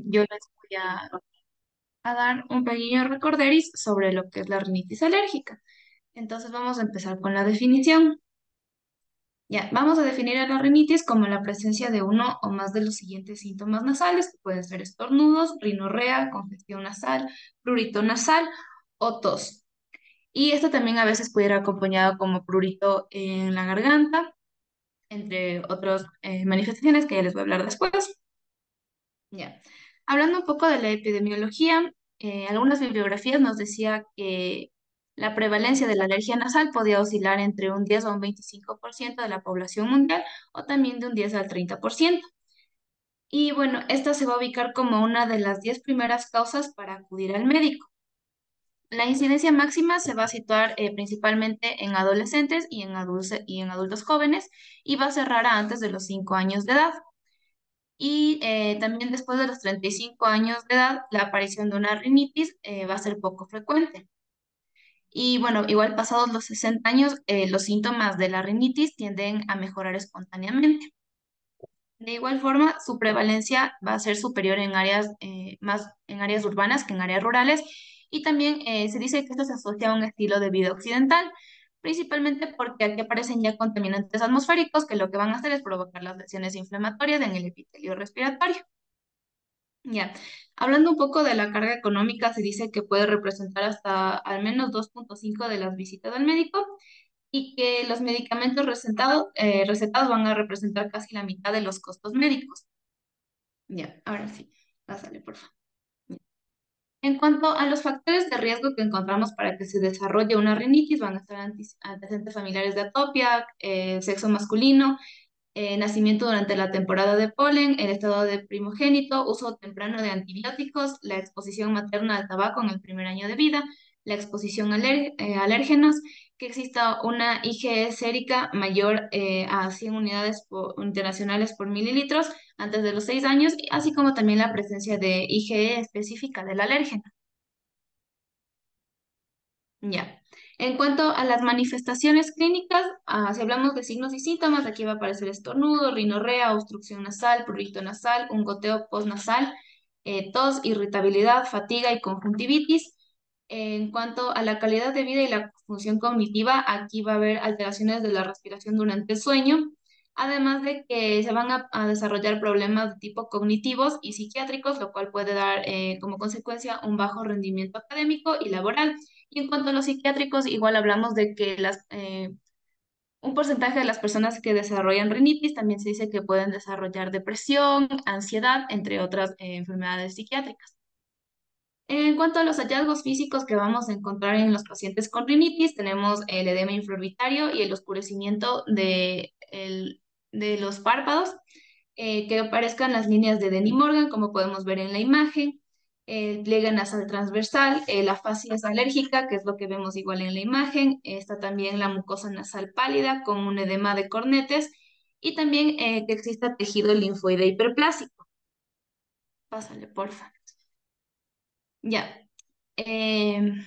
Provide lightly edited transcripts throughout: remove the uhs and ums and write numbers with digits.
yo les voy a dar un pequeño recorderis sobre lo que es la rinitis alérgica. Entonces vamos a empezar con la definición. Ya, vamos a definir a la rinitis como la presencia de uno o más de los siguientes síntomas nasales, que pueden ser estornudos, rinorrea, congestión nasal, prurito nasal o tos. Y esto también a veces puede ir acompañado como prurito en la garganta, entre otras manifestaciones que ya les voy a hablar después. Ya. Hablando un poco de la epidemiología, algunas bibliografías nos decía que la prevalencia de la alergia nasal podía oscilar entre un 10 o un 25% de la población mundial o también de un 10 al 30%. Y bueno, esta se va a ubicar como una de las 10 primeras causas para acudir al médico. La incidencia máxima se va a situar principalmente en adolescentes y en adultos jóvenes y va a ser rara antes de los 5 años de edad. Y también después de los 35 años de edad, la aparición de una rinitis va a ser poco frecuente. Y bueno, igual pasados los 60 años, los síntomas de la rinitis tienden a mejorar espontáneamente. De igual forma, su prevalencia va a ser superior en áreas más en áreas urbanas que en áreas rurales. Y también se dice que esto se asocia a un estilo de vida occidental, principalmente porque aquí aparecen ya contaminantes atmosféricos que lo que van a hacer es provocar las lesiones inflamatorias en el epitelio respiratorio. Ya, hablando un poco de la carga económica, se dice que puede representar hasta al menos 2,5 de las visitas al médico y que los medicamentos recetados van a representar casi la mitad de los costos médicos. Ya, ahora sí, pásale, por favor. En cuanto a los factores de riesgo que encontramos para que se desarrolle una rinitis, van a estar antecedentes familiares de atopia, sexo masculino, nacimiento durante la temporada de polen, el estado de primogénito, uso temprano de antibióticos, la exposición materna al tabaco en el primer año de vida, la exposición a alérgenos, que exista una IgE sérica mayor a 100 unidades internacionales por mililitros antes de los 6 años, así como también la presencia de IgE específica del alérgeno. Ya. En cuanto a las manifestaciones clínicas, si hablamos de signos y síntomas, aquí va a aparecer estornudo, rinorrea, obstrucción nasal, prurito nasal, un goteo postnasal, tos, irritabilidad, fatiga y conjuntivitis. En cuanto a la calidad de vida y la función cognitiva, aquí va a haber alteraciones de la respiración durante el sueño, además de que se van a desarrollar problemas de tipo cognitivos y psiquiátricos, lo cual puede dar como consecuencia un bajo rendimiento académico y laboral. Y en cuanto a los psiquiátricos, igual hablamos de que un porcentaje de las personas que desarrollan rinitis también se dice que pueden desarrollar depresión, ansiedad, entre otras enfermedades psiquiátricas. En cuanto a los hallazgos físicos que vamos a encontrar en los pacientes con rinitis, tenemos el edema infraorbitario y el oscurecimiento de los párpados, que aparezcan las líneas de Denny Morgan, como podemos ver en la imagen, el pliegue nasal transversal, la fascia es alérgica, que es lo que vemos igual en la imagen, está también la mucosa nasal pálida con un edema de cornetes y también que exista tejido linfoide hiperplásico. Pásale, porfa. Ya. Em,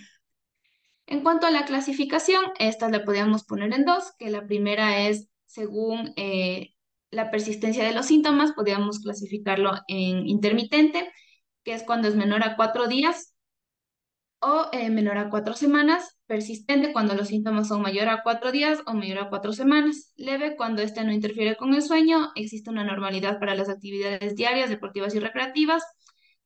En cuanto a la clasificación, esta la podríamos poner en dos, que la primera es según la persistencia de los síntomas, podríamos clasificarlo en intermitente, que es cuando es menor a 4 días, o menor a 4 semanas, persistente cuando los síntomas son mayor a 4 días o mayor a 4 semanas, leve cuando este no interfiere con el sueño, existe una normalidad para las actividades diarias, deportivas y recreativas,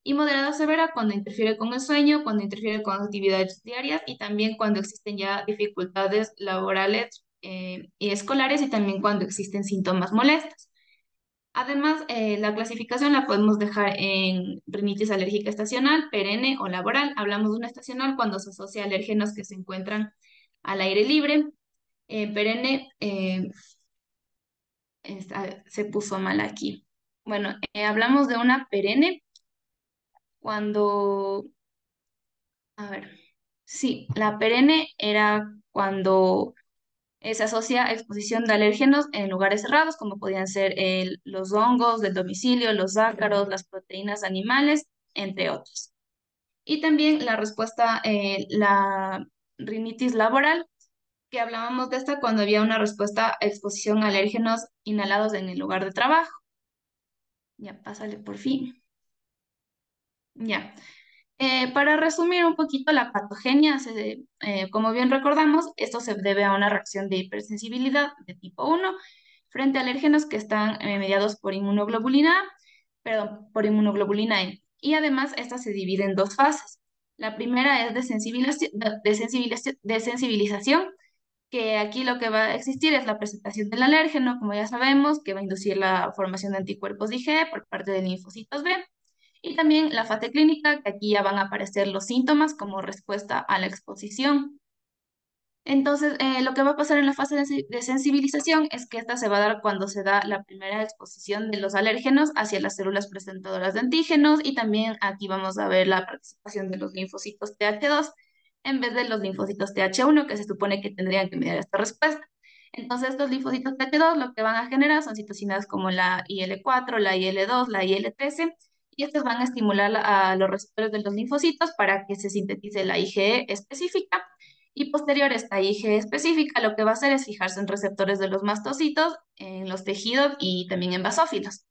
y moderada severa cuando interfiere con el sueño, cuando interfiere con actividades diarias y también cuando existen ya dificultades laborales y escolares y también cuando existen síntomas molestos. Además, la clasificación la podemos dejar en rinitis alérgica estacional, perenne o laboral. Hablamos de una estacional cuando se asocia a alérgenos que se encuentran al aire libre. Perenne se puso mal aquí. Bueno, hablamos de una perenne cuando, a ver, sí, la perenne era cuando se asocia a exposición de alérgenos en lugares cerrados, como podían ser los hongos del domicilio, los ácaros, las proteínas animales, entre otros. Y también la respuesta, la rinitis laboral, que hablábamos de esta cuando había una respuesta a exposición a alérgenos inhalados en el lugar de trabajo. Ya, pásale por fin. Ya. Para resumir un poquito la patogenia, como bien recordamos, esto se debe a una reacción de hipersensibilidad de tipo 1 frente a alérgenos que están mediados por inmunoglobulina A, perdón, por inmunoglobulina E. Y además, esta se divide en dos fases. La primera es de sensibilización, que aquí lo que va a existir es la presentación del alérgeno, como ya sabemos, que va a inducir la formación de anticuerpos IgE por parte de linfocitos B. Y también la fase clínica, que aquí ya van a aparecer los síntomas como respuesta a la exposición. Entonces, lo que va a pasar en la fase de sensibilización es que esta se va a dar cuando se da la primera exposición de los alérgenos hacia las células presentadoras de antígenos, y también aquí vamos a ver la participación de los linfocitos TH2 en vez de los linfocitos TH1 que se supone que tendrían que mediar esta respuesta. Entonces, estos linfocitos TH2 lo que van a generar son citocinas como la IL-4, la IL-2, la IL-13, y estas van a estimular a los receptores de los linfocitos para que se sintetice la IgE específica, y posterior a esta IgE específica, lo que va a hacer es fijarse en receptores de los mastocitos, en los tejidos y también en basófilos.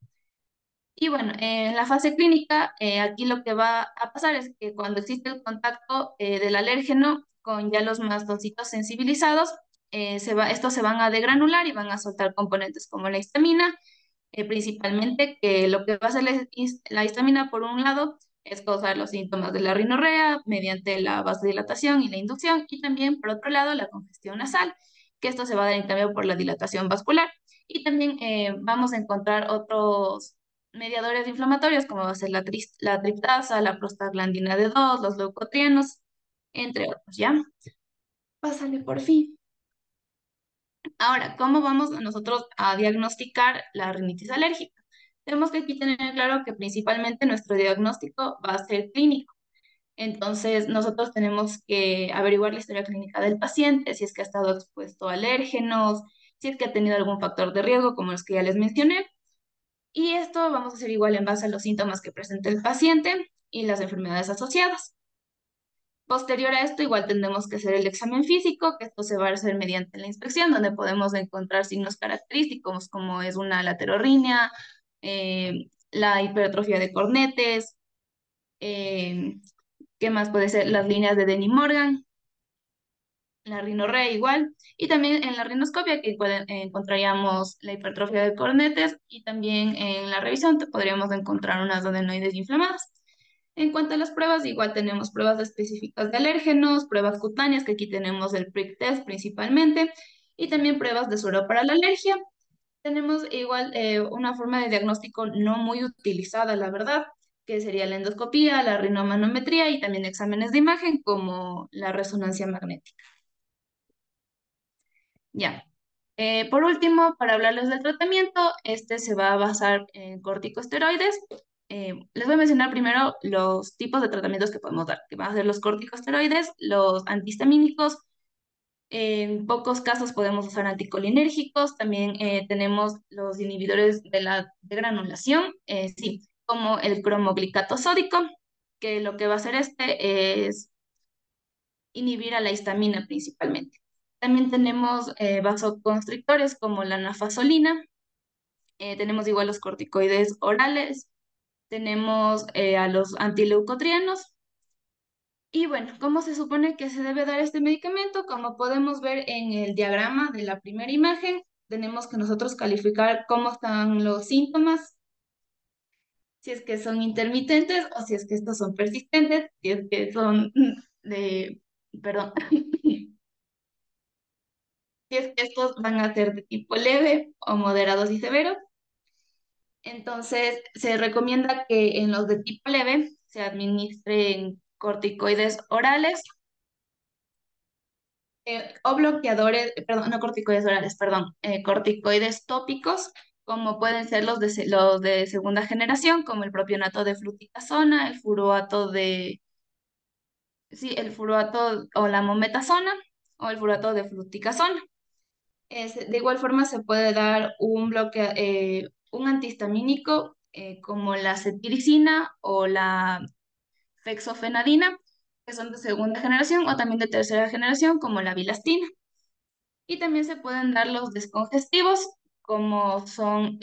Y bueno, en la fase clínica, aquí lo que va a pasar es que cuando existe el contacto del alérgeno con ya los mastocitos sensibilizados, estos se van a degranular y van a soltar componentes como la histamina, principalmente, que lo que va a hacer la histamina, por un lado, es causar los síntomas de la rinorrea mediante la vasodilatación y la inducción, y también, por otro lado, la congestión nasal, que esto se va a dar en cambio por la dilatación vascular. Y también vamos a encontrar otros mediadores inflamatorios, como va a ser la triptasa, la prostaglandina D2, los leucotrienos, entre otros, ¿ya? Pásale por fin. Ahora, ¿cómo vamos nosotros a diagnosticar la rinitis alérgica? Tenemos que aquí tener claro que principalmente nuestro diagnóstico va a ser clínico. Entonces, nosotros tenemos que averiguar la historia clínica del paciente, si es que ha estado expuesto a alérgenos, si es que ha tenido algún factor de riesgo, como los que ya les mencioné. Y esto vamos a hacer igual en base a los síntomas que presenta el paciente y las enfermedades asociadas. Posterior a esto, igual tendremos que hacer el examen físico, que esto se va a hacer mediante la inspección, donde podemos encontrar signos característicos como es una laterorrinea, la hipertrofia de cornetes, eh, ¿qué más puede ser? Las líneas de Denny Morgan, la rinorrea igual, y también en la rinoscopia, que igual encontraríamos la hipertrofia de cornetes, y también en la revisión podríamos encontrar unas adenoides inflamadas. En cuanto a las pruebas, igual tenemos pruebas específicas de alérgenos, pruebas cutáneas, que aquí tenemos el prick test principalmente, y también pruebas de suero para la alergia. Tenemos igual una forma de diagnóstico no muy utilizada, la verdad, que sería la endoscopía, la rinomanometría y también exámenes de imagen como la resonancia magnética. Ya. Por último, para hablarles del tratamiento, este se va a basar en corticosteroides. Les voy a mencionar primero los tipos de tratamientos que podemos dar, que van a ser los corticosteroides, los antihistamínicos. En pocos casos podemos usar anticolinérgicos. También tenemos los inhibidores de la degranulación, sí, como el cromoglicato sódico, que lo que va a hacer este es inhibir a la histamina principalmente. También tenemos vasoconstrictores como la nafasolina. Tenemos igual los corticoides orales, tenemos a los antileucotrienos. Y bueno, ¿cómo se supone que se debe dar este medicamento? Como podemos ver en el diagrama de la primera imagen, tenemos que nosotros calificar cómo están los síntomas, si es que son intermitentes o si es que estos son persistentes, si es que son de, perdón, si es que estos van a ser de tipo leve o moderados y severos. Entonces, se recomienda que en los de tipo leve se administren corticoides orales o bloqueadores, perdón, no corticoides orales, perdón, corticoides tópicos, como pueden ser los de segunda generación, como el propionato de fluticasona, el furoato sí, el furoato o la mometasona o el furoato de fluticasona. De igual forma se puede dar un antihistamínico como la cetiricina o la fexofenadina, que son de segunda generación o también de tercera generación, como la bilastina. Y también se pueden dar los descongestivos, como son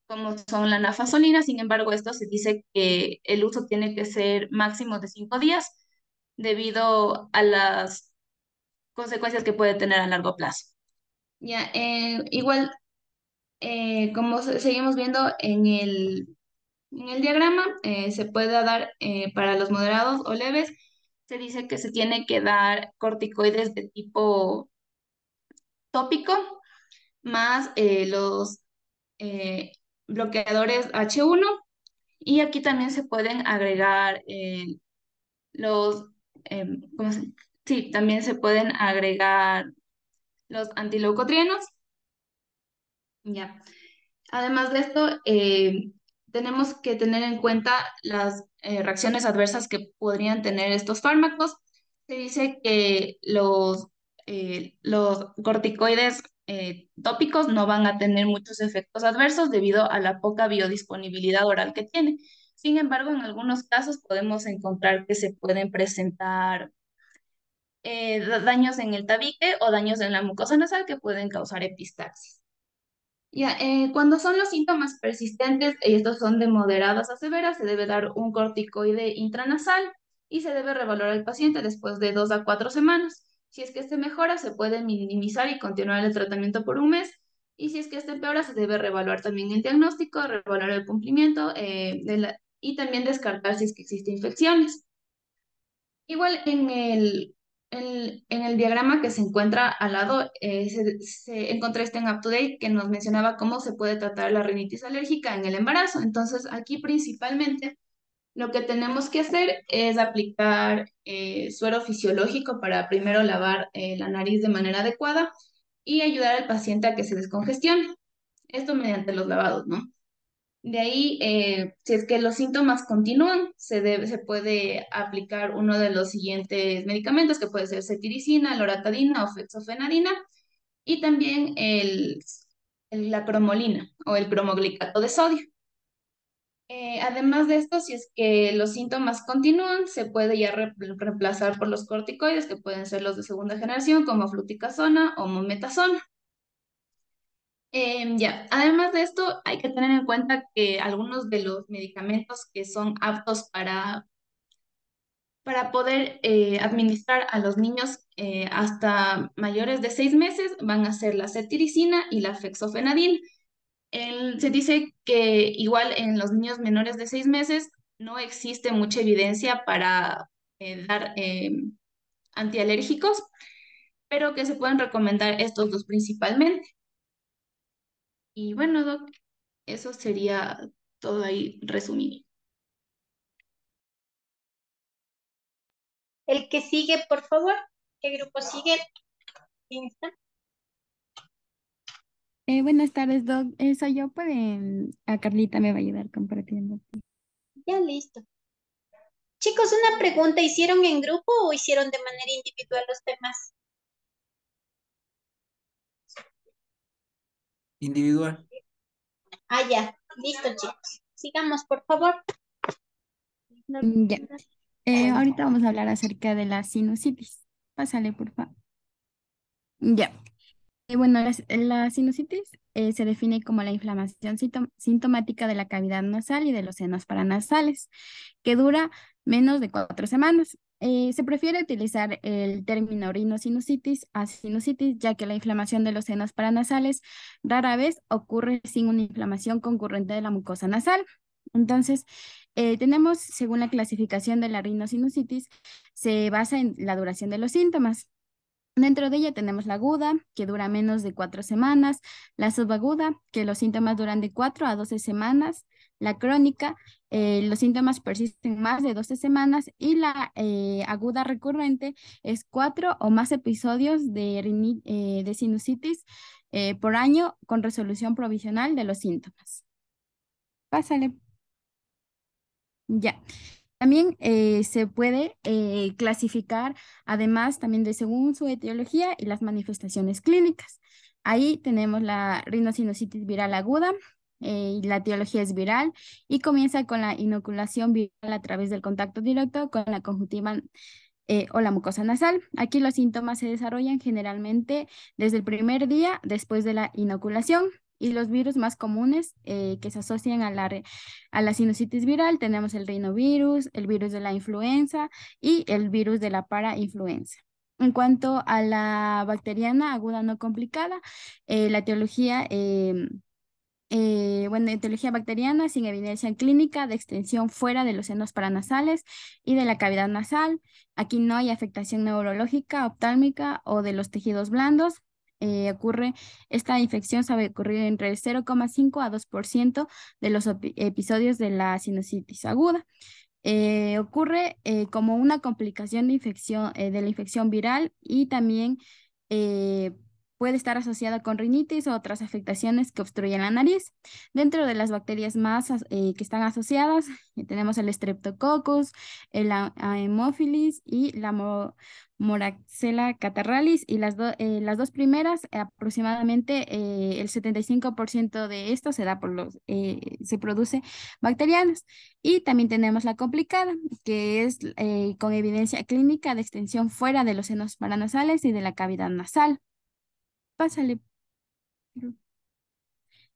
como son la nafazolina. Sin embargo, esto se dice que el uso tiene que ser máximo de 5 días debido a las consecuencias que puede tener a largo plazo. Ya, igual, como seguimos viendo en el diagrama, se puede dar para los moderados o leves, se dice que se tiene que dar corticoides de tipo tópico más los eh, bloqueadores H1, y aquí también se pueden agregar los, ¿cómo se? Sí, también se pueden agregar los antileucotrienos. Ya. Además de esto, tenemos que tener en cuenta las reacciones adversas que podrían tener estos fármacos. Se dice que los corticoides tópicos no van a tener muchos efectos adversos debido a la poca biodisponibilidad oral que tiene. Sin embargo, en algunos casos podemos encontrar que se pueden presentar daños en el tabique o daños en la mucosa nasal que pueden causar epistaxis. Ya, cuando son los síntomas persistentes, y estos son de moderadas a severas, se debe dar un corticoide intranasal y se debe reevaluar al paciente después de 2 a 4 semanas. Si es que este mejora, se puede minimizar y continuar el tratamiento por un mes. Y si es que este empeora, se debe reevaluar también el diagnóstico, reevaluar el cumplimiento y también descartar si es que existen infecciones. Igual en el diagrama que se encuentra al lado, encontré este en UpToDate que nos mencionaba cómo se puede tratar la rinitis alérgica en el embarazo. Entonces, aquí principalmente lo que tenemos que hacer es aplicar suero fisiológico para primero lavar la nariz de manera adecuada y ayudar al paciente a que se descongestione. Esto mediante los lavados, ¿no? De ahí, si es que los síntomas continúan, se puede aplicar uno de los siguientes medicamentos, que puede ser cetiricina, loratadina o fexofenadina, y también la cromolina o el cromoglicato de sodio. Además de esto, si es que los síntomas continúan, se puede ya reemplazar por los corticoides, que pueden ser los de segunda generación, como fluticasona o mometasona. Ya, además de esto, hay que tener en cuenta que algunos de los medicamentos que son aptos para poder administrar a los niños hasta mayores de 6 meses van a ser la cetiricina y la fexofenadina. Se dice que igual en los niños menores de 6 meses no existe mucha evidencia para dar antialérgicos, pero que se pueden recomendar estos dos principalmente. Y bueno, Doc, eso sería todo ahí resumido. El que sigue, por favor. ¿Qué grupo sigue? ¿Quién está? Buenas tardes, Doc. Soy yo, a Carlita me va a ayudar compartiendo. Ya listo. Chicos, una pregunta. ¿Hicieron en grupo o hicieron de manera individual los temas? Individual. Ah, ya. Listo, chicos. Sigamos, por favor. Ya. Ahorita vamos a hablar acerca de la sinusitis. Pásale, por favor. Ya. Bueno, la sinusitis se define como la inflamación sintomática de la cavidad nasal y de los senos paranasales, que dura menos de 4 semanas. Se prefiere utilizar el término rinosinusitis a sinusitis, ya que la inflamación de los senos paranasales rara vez ocurre sin una inflamación concurrente de la mucosa nasal. Entonces, tenemos, según la clasificación de la rinosinusitis, se basa en la duración de los síntomas. Dentro de ella tenemos la aguda, que dura menos de 4 semanas, la subaguda, que los síntomas duran de 4 a 12 semanas, la crónica, los síntomas persisten más de 12 semanas y la aguda recurrente es 4 o más episodios de sinusitis por año con resolución provisional de los síntomas. Pásale. Ya. También se puede clasificar, además, también de según su etiología y las manifestaciones clínicas. Ahí tenemos la rinosinusitis viral aguda, y la etiología es viral y comienza con la inoculación viral a través del contacto directo con la conjuntiva o la mucosa nasal. Aquí los síntomas se desarrollan generalmente desde el primer día después de la inoculación. Y los virus más comunes que se asocian a a la sinusitis viral tenemos el rinovirus, el virus de la influenza y el virus de la parainfluenza. En cuanto a la bacteriana aguda no complicada, la etiología bueno, etiología bacteriana sin evidencia clínica de extensión fuera de los senos paranasales y de la cavidad nasal. Aquí no hay afectación neurológica, oftálmica o de los tejidos blandos. Esta infección sabe ocurrir entre el 0,5 a 2% de los episodios de la sinusitis aguda. Ocurre como una complicación de infección, de la infección viral y también eh, puede estar asociada con rinitis o otras afectaciones que obstruyen la nariz. Dentro de las bacterias más que están asociadas, tenemos el Streptococcus, el Haemophilus y la Moraxella catarrhalis, y las dos primeras, aproximadamente el 75% de esto se da se produce bacterianas. Y también tenemos la complicada, que es con evidencia clínica de extensión fuera de los senos paranasales y de la cavidad nasal. Pásale.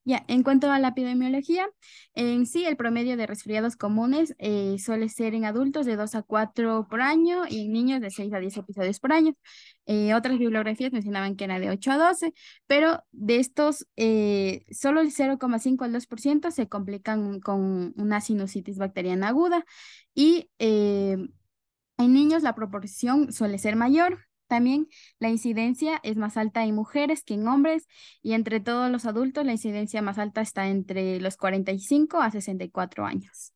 Ya, en cuanto a la epidemiología, en sí el promedio de resfriados comunes suele ser en adultos de 2 a 4 por año y en niños de 6 a 10 episodios por año. Otras bibliografías mencionaban que era de 8 a 12, pero de estos solo el 0,5 al 2% se complican con una sinusitis bacteriana aguda y en niños la proporción suele ser mayor. También la incidencia es más alta en mujeres que en hombres y entre todos los adultos la incidencia más alta está entre los 45 a 64 años.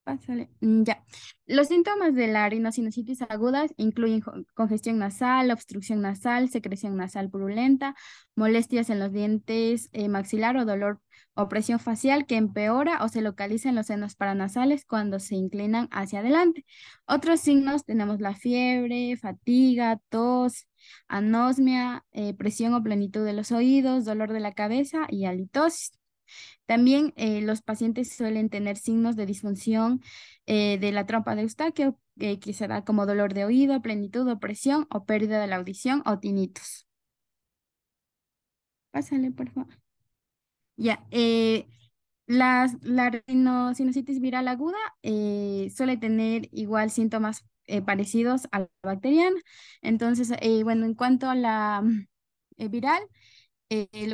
Pásale. Ya. Los síntomas de la rinosinusitis aguda incluyen congestión nasal, obstrucción nasal, secreción nasal purulenta, molestias en los dientes maxilar o dolor o presión facial que empeora o se localiza en los senos paranasales cuando se inclinan hacia adelante. Otros signos tenemos la fiebre, fatiga, tos, anosmia, presión o plenitud de los oídos, dolor de la cabeza y halitosis. También los pacientes suelen tener signos de disfunción de la trompa de Eustaquio, que se da como dolor de oído, plenitud, opresión o pérdida de la audición o tinnitus. Pásale, por favor. Ya, la rinosinusitis viral aguda suele tener igual síntomas parecidos a la bacteriana. Entonces, bueno, en cuanto a la viral,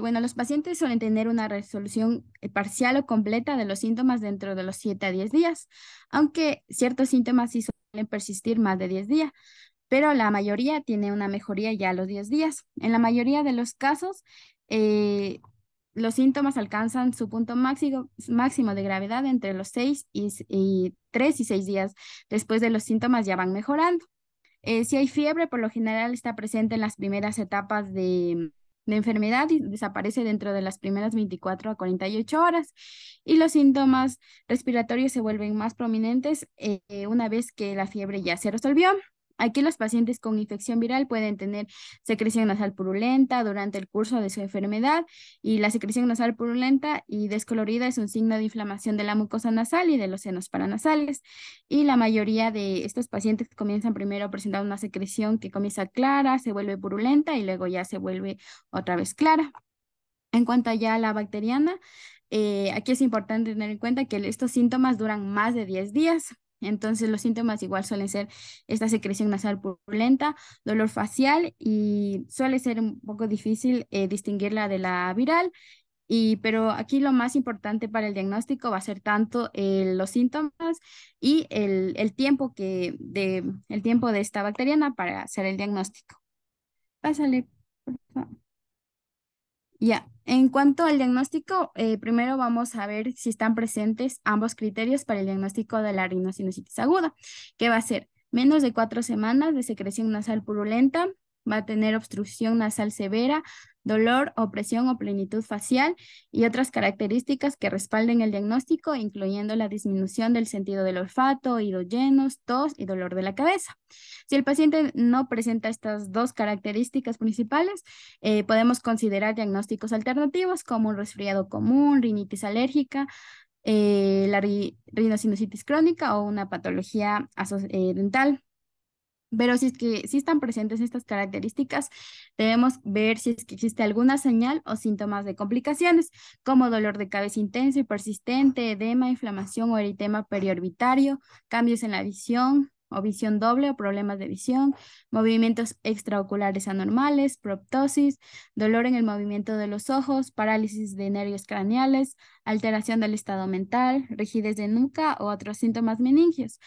bueno, los pacientes suelen tener una resolución parcial o completa de los síntomas dentro de los 7 a 10 días, aunque ciertos síntomas sí suelen persistir más de 10 días, pero la mayoría tiene una mejoría ya a los 10 días. En la mayoría de los casos, eh, los síntomas alcanzan su punto máximo de gravedad entre los 6 y 3 y 6 días. Después de los síntomas ya van mejorando. Si hay fiebre, por lo general está presente en las primeras etapas de enfermedad y desaparece dentro de las primeras 24 a 48 horas. Y los síntomas respiratorios se vuelven más prominentes una vez que la fiebre ya se resolvió. Aquí los pacientes con infección viral pueden tener secreción nasal purulenta durante el curso de su enfermedad, y la secreción nasal purulenta y descolorida es un signo de inflamación de la mucosa nasal y de los senos paranasales. Y la mayoría de estos pacientes comienzan primero a presentar una secreción que comienza clara, se vuelve purulenta y luego ya se vuelve otra vez clara. En cuanto ya a la bacteriana, aquí es importante tener en cuenta que estos síntomas duran más de 10 días. Entonces los síntomas igual suelen ser esta secreción nasal purulenta, dolor facial, y suele ser un poco difícil distinguirla de la viral. Pero aquí lo más importante para el diagnóstico va a ser tanto los síntomas y el tiempo de esta bacteriana para hacer el diagnóstico. Pásale, por favor. Ya, en cuanto al diagnóstico, primero vamos a ver si están presentes ambos criterios para el diagnóstico de la rinosinusitis aguda, que va a ser menos de 4 semanas de secreción nasal purulenta, va a tener obstrucción nasal severa, dolor, opresión o plenitud facial y otras características que respalden el diagnóstico, incluyendo la disminución del sentido del olfato, oídos llenos, tos y dolor de la cabeza. Si el paciente no presenta estas dos características principales, podemos considerar diagnósticos alternativos como un resfriado común, rinitis alérgica, la rinosinusitis crónica o una patología dental. Pero si es que sí están presentes estas características, debemos ver si es que existe alguna señal o síntomas de complicaciones, como dolor de cabeza intenso y persistente, edema, inflamación o eritema periorbitario, cambios en la visión o visión doble o problemas de visión, movimientos extraoculares anormales, proptosis, dolor en el movimiento de los ojos, parálisis de nervios craneales, alteración del estado mental, rigidez de nuca o otros síntomas meningios,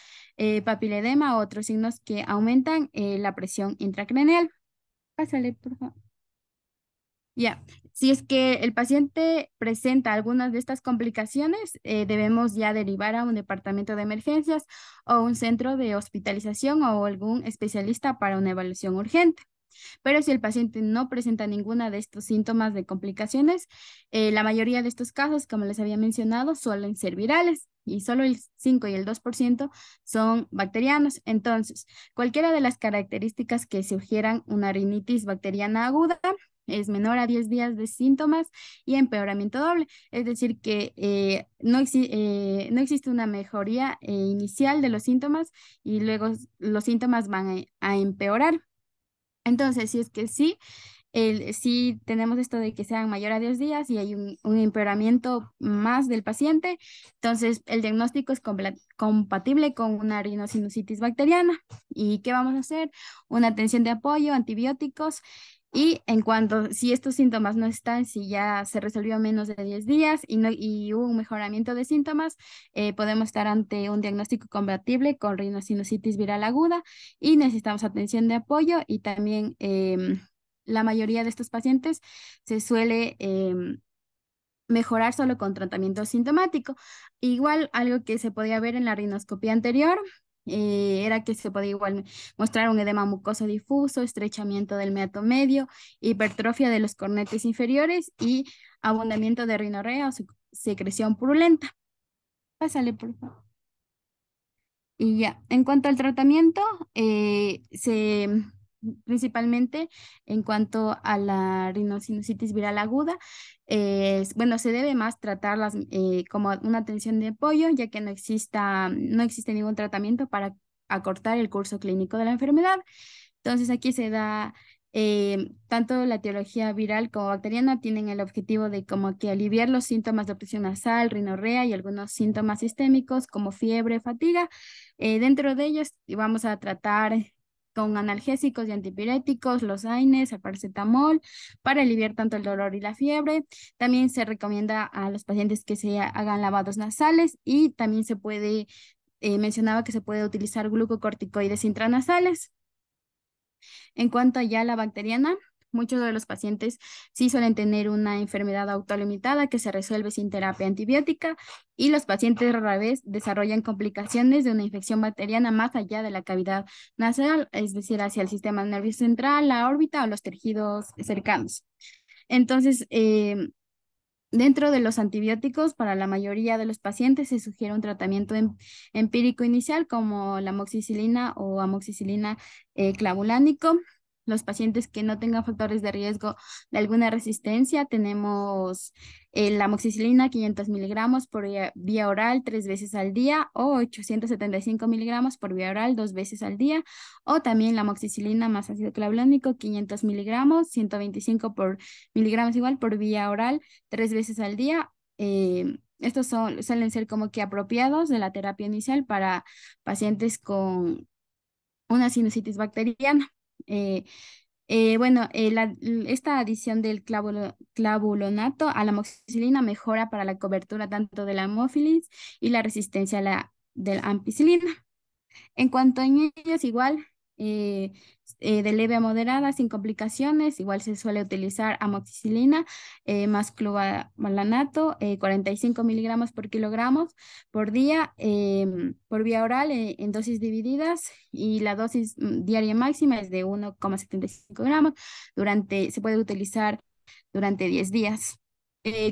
papiledema u otros signos que aumentan la presión intracraneal. Pásale, por favor. Ya, si es que el paciente presenta algunas de estas complicaciones, debemos ya derivar a un departamento de emergencias o un centro de hospitalización o algún especialista para una evaluación urgente. Pero si el paciente no presenta ninguna de estos síntomas de complicaciones, la mayoría de estos casos, como les había mencionado, suelen ser virales y solo el 5 y el 2% son bacterianos. Entonces, cualquiera de las características que sugieran una rinitis bacteriana aguda es menor a 10 días de síntomas y empeoramiento doble. Es decir, que no existe una mejoría inicial de los síntomas y luego los síntomas van a empeorar. Entonces, si es que sí, sí tenemos esto de que sean mayor a 10 días y hay un empeoramiento más del paciente, entonces el diagnóstico es compatible con una rinosinusitis bacteriana. ¿Y qué vamos a hacer? Una atención de apoyo, antibióticos. Y en cuanto, si estos síntomas no están, si ya se resolvió menos de 10 días y hubo un mejoramiento de síntomas, podemos estar ante un diagnóstico compatible con rinosinusitis viral aguda y necesitamos atención de apoyo y también la mayoría de estos pacientes se suele mejorar solo con tratamiento sintomático. Igual algo que se podía ver en la rinoscopía anterior era que se podía igual mostrar un edema mucoso difuso, estrechamiento del meato medio, hipertrofia de los cornetes inferiores y abundamiento de rinorrea o secreción purulenta. Pásale, por favor. Y ya, en cuanto al tratamiento, principalmente en cuanto a la rinosinusitis viral aguda, bueno, se debe más tratarlas como una atención de apoyo, ya que no existe ningún tratamiento para acortar el curso clínico de la enfermedad. Entonces aquí se da, tanto la etiología viral como bacteriana tienen el objetivo de como que aliviar los síntomas de obstrucción nasal, rinorrea y algunos síntomas sistémicos como fiebre, fatiga. Dentro de ellos vamos a tratar con analgésicos y antipiréticos, los AINES, el paracetamol, para aliviar tanto el dolor y la fiebre. También se recomienda a los pacientes que se hagan lavados nasales y también se puede, mencionaba que se puede utilizar glucocorticoides intranasales. En cuanto ya a la bacteriana, muchos de los pacientes sí suelen tener una enfermedad autolimitada que se resuelve sin terapia antibiótica y los pacientes rara vez desarrollan complicaciones de una infección bacteriana más allá de la cavidad nasal, es decir, hacia el sistema nervioso central, la órbita o los tejidos cercanos. Entonces, dentro de los antibióticos, para la mayoría de los pacientes se sugiere un tratamiento empírico inicial como la amoxicilina o amoxicilina clavulánico. Los pacientes que no tengan factores de riesgo de alguna resistencia, tenemos la amoxicilina 500 miligramos por vía oral 3 veces al día o 875 miligramos por vía oral 2 veces al día, o también la amoxicilina más ácido clavulánico 500 miligramos, 125 por miligramos igual por vía oral 3 veces al día. Estos suelen ser como que apropiados de la terapia inicial para pacientes con una sinusitis bacteriana. Eh, bueno, esta adición del clavulonato a la amoxicilina mejora para la cobertura tanto de la hemófilis y la resistencia a de la ampicilina. En cuanto a ellos, igual, eh, de leve a moderada, sin complicaciones, igual se suele utilizar amoxicilina más clavulanato, 45 miligramos por kilogramos por día, por vía oral, en dosis divididas, y la dosis diaria máxima es de 1,75 gramos. Se puede utilizar durante 10 días.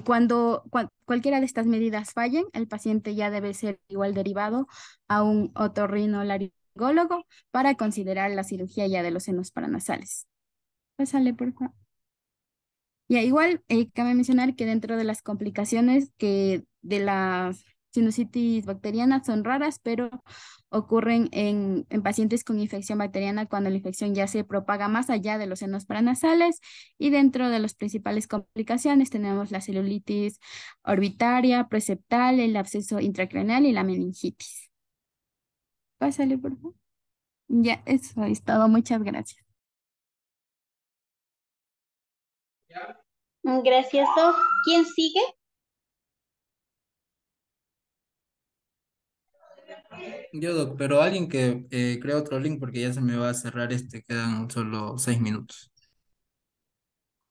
Cuando cualquiera de estas medidas fallen, el paciente ya debe ser igual derivado a un otorrinolaringólogo para considerar la cirugía ya de los senos paranasales. Pásale, por favor. Ya, igual, cabe mencionar que dentro de las complicaciones que de las sinusitis bacteriana son raras, pero ocurren en pacientes con infección bacteriana cuando la infección ya se propaga más allá de los senos paranasales. Y dentro de las principales complicaciones tenemos la celulitis orbitaria, preceptal, el absceso intracraneal y la meningitis. Pásale, por favor. Ya, eso es todo. Muchas gracias. Gracias, Sof. ¿Quién sigue? Yo, Doc, pero alguien que crea otro link porque ya se me va a cerrar quedan solo 6 minutos.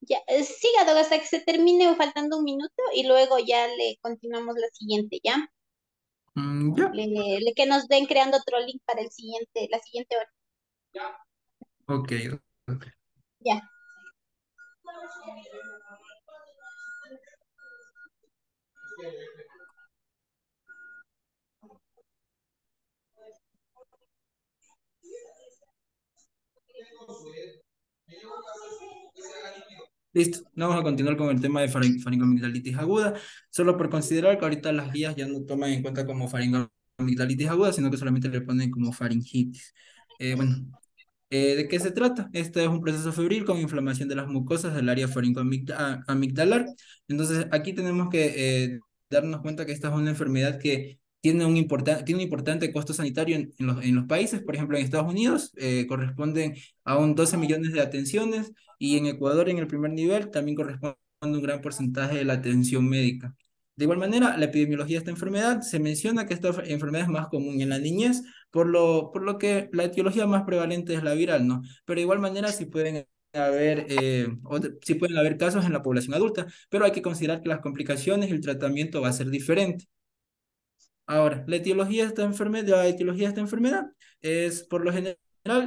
Ya, siga, Doc, hasta que se termine faltando un minuto y luego ya le continuamos la siguiente, ¿ya? Ya, Que nos den creando otro link para la siguiente hora. ok, Doc. Ya. Listo, vamos a continuar con el tema de faringoamigdalitis aguda, solo por considerar que ahorita las guías ya no toman en cuenta como faringoamigdalitis aguda, sino que solamente le ponen como faringitis. Bueno, ¿de qué se trata? Este es un proceso febril con inflamación de las mucosas del área faringoamigdalar. Entonces, aquí tenemos que darnos cuenta que esta es una enfermedad que tiene un importante costo sanitario en los países. Por ejemplo, en Estados Unidos corresponden a un 12 millones de atenciones y en Ecuador, en el primer nivel, también corresponde a un gran porcentaje de la atención médica. De igual manera, la epidemiología de esta enfermedad se menciona que esta enfermedad es más común en la niñez, por lo que la etiología más prevalente es la viral, ¿no? Pero de igual manera sí pueden haber casos en la población adulta, pero hay que considerar que las complicaciones y el tratamiento va a ser diferente. Ahora, la etiología de esta enfermedad es, por lo general,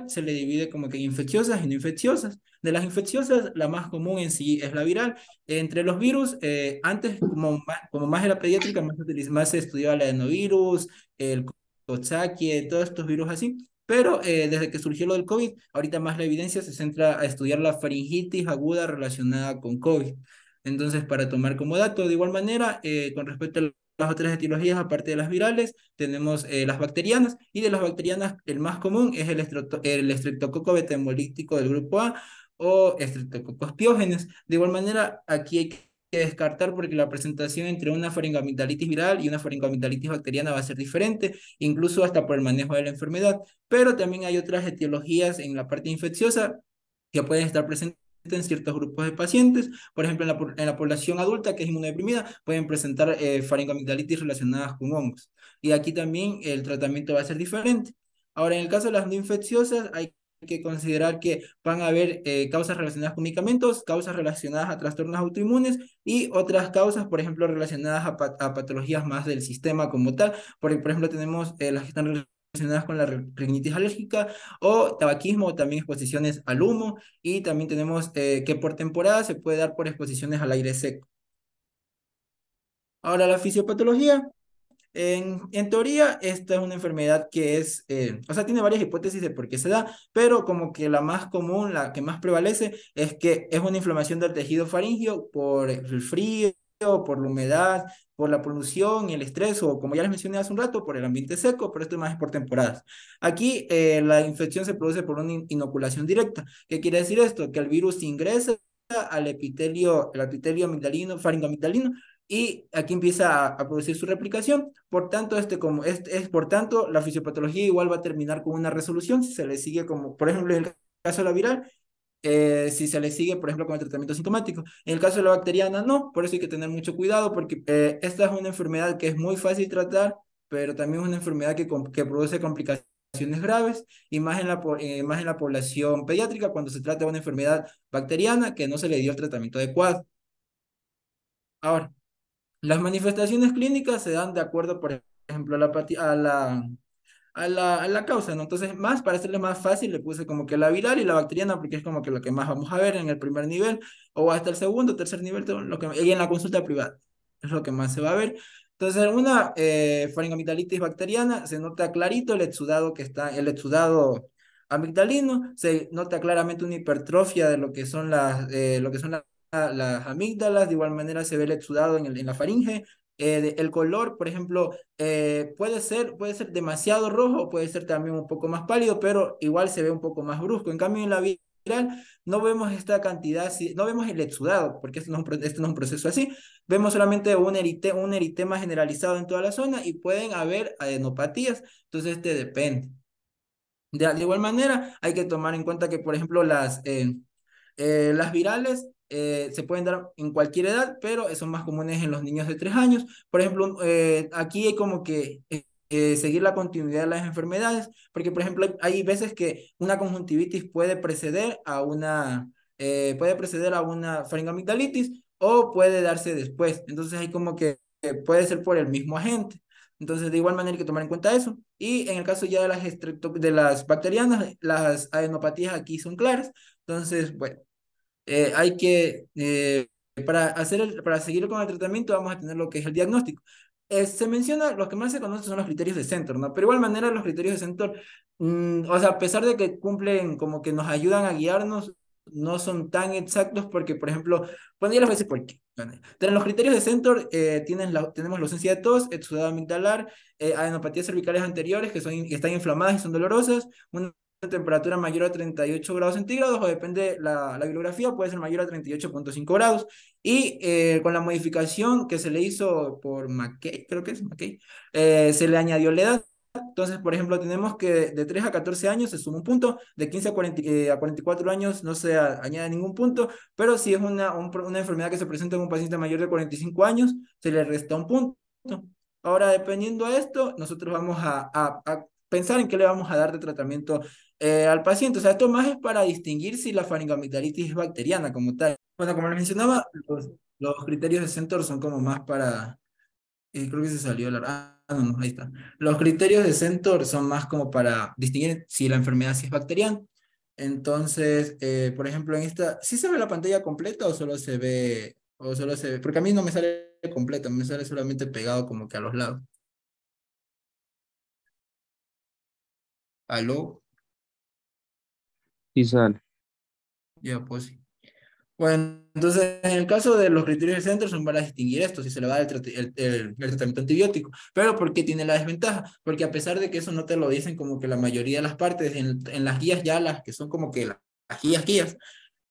se le divide como que infecciosas y no infecciosas. De las infecciosas, la más común en sí es la viral. Entre los virus, antes, como más era pediátrica, más se estudiaba el adenovirus, el Coxsackie, todos estos virus así. Pero desde que surgió lo del COVID, ahorita más la evidencia se centra a estudiar la faringitis aguda relacionada con COVID. Entonces, para tomar como dato, de igual manera, con respecto a las otras etiologías, aparte de las virales, tenemos las bacterianas, y de las bacterianas el más común es el estreptococo beta-hemolítico del grupo A o estreptococos piógenes. De igual manera, aquí hay que descartar porque la presentación entre una faringoamigdalitis viral y una faringoamigdalitis bacteriana va a ser diferente, incluso hasta por el manejo de la enfermedad, pero también hay otras etiologías en la parte infecciosa que pueden estar presentes en ciertos grupos de pacientes. Por ejemplo, en la población adulta que es inmunodeprimida, pueden presentar faringoamigdalitis relacionadas con hongos. Y aquí también el tratamiento va a ser diferente. Ahora, en el caso de las no infecciosas, hay que considerar que van a haber causas relacionadas con medicamentos, causas relacionadas a trastornos autoinmunes y otras causas, por ejemplo, relacionadas a patologías más del sistema como tal. Porque, por ejemplo, tenemos las que están relacionadas con la rinitis alérgica o tabaquismo, o también exposiciones al humo, y también tenemos que por temporada se puede dar por exposiciones al aire seco. Ahora, la fisiopatología. En teoría, esta es una enfermedad que o sea, tiene varias hipótesis de por qué se da, pero como que la más común, la que más prevalece, es que es una inflamación del tejido faríngeo por el frío, por la humedad, por la polución y el estrés, o como ya les mencioné hace un rato, por el ambiente seco, pero esto más es por temporadas. Aquí la infección se produce por una inoculación directa. ¿Qué quiere decir esto? Que el virus ingresa al epitelio amigdalino, faringoamigdalino, y aquí empieza a producir su replicación. Por tanto, por tanto, la fisiopatología igual va a terminar con una resolución si se le sigue como, por ejemplo, en el caso de la viral, si se le sigue, por ejemplo, con el tratamiento sintomático. En el caso de la bacteriana, no, por eso hay que tener mucho cuidado, porque esta es una enfermedad que es muy fácil tratar, pero también es una enfermedad que produce complicaciones graves, y más en la población pediátrica cuando se trata de una enfermedad bacteriana que no se le dio el tratamiento adecuado. Ahora, las manifestaciones clínicas se dan de acuerdo, por ejemplo, a la causa, ¿no? Entonces, para hacerle más fácil, le puse como que la viral y la bacteriana, porque es como que lo que más vamos a ver en el primer nivel, o hasta el segundo, tercer nivel, y en la consulta privada, es lo que más se va a ver. Entonces, en una faringoamigdalitis bacteriana se nota clarito el exudado amigdalino, se nota claramente una hipertrofia de lo que son las amígdalas. De igual manera se ve el exudado en la faringe, el color, por ejemplo, puede ser demasiado rojo o puede ser también un poco más pálido, pero igual se ve un poco más brusco. En cambio, en la viral no vemos esta cantidad, no vemos el exudado, porque esto no es un proceso así. Vemos solamente un eritema generalizado en toda la zona y pueden haber adenopatías. Entonces, este depende. De igual manera, hay que tomar en cuenta que, por ejemplo, las virales se pueden dar en cualquier edad, pero son más comunes en los niños de 3 años. Por ejemplo, aquí hay como que seguir la continuidad de las enfermedades, porque, por ejemplo, hay veces que una conjuntivitis puede preceder a una faringoamigdalitis o puede darse después. Entonces, hay como que puede ser por el mismo agente. Entonces, de igual manera hay que tomar en cuenta eso. Y en el caso ya de las bacterianas, las adenopatías aquí son claras. Entonces, bueno, hay que, para seguir con el tratamiento, vamos a tener lo que es el diagnóstico. Se menciona, lo que más se conoce son los criterios de Centor, ¿no? Pero de igual manera los criterios de Centor, o sea, a pesar de que cumplen, como que nos ayudan a guiarnos, no son tan exactos porque, por ejemplo, bueno, ya les voy a decir por qué. Bueno, en los criterios de Centor tenemos la ausencia de tos, exudado amigdalar, adenopatías cervicales anteriores que están inflamadas y son dolorosas, una temperatura mayor a 38 grados centígrados o depende la bibliografía, puede ser mayor a 38,5 grados. Y con la modificación que se le hizo por McKay, creo que es McKay, se le añadió la edad. Entonces, por ejemplo, tenemos que de 3 a 14 años se suma un punto, de 15 a 44 años no se añade ningún punto, pero si es una enfermedad que se presenta en un paciente mayor de 45 años, se le resta un punto. Ahora, dependiendo de esto, nosotros vamos a pensar en qué le vamos a dar de tratamiento al paciente. O sea, esto más es para distinguir si la faringoamigdalitis es bacteriana como tal. Bueno, como les mencionaba, los criterios de Centor son como más para, creo que se salió no, ahí está. Los criterios de Centor son más como para distinguir si la enfermedad sí es bacteriana. Entonces, por ejemplo, en esta, ¿sí se ve la pantalla completa o solo se ve, porque a mí no me sale completa, me sale solamente pegado como que a los lados. ¿Aló? Sí sale. Ya, pues sí. Bueno, entonces en el caso de los criterios del centro son para distinguir esto, si se le va el tratamiento antibiótico. Pero ¿por qué tiene la desventaja? Porque a pesar de que eso no te lo dicen como que la mayoría de las partes, en las guías ya las que son como que las guías,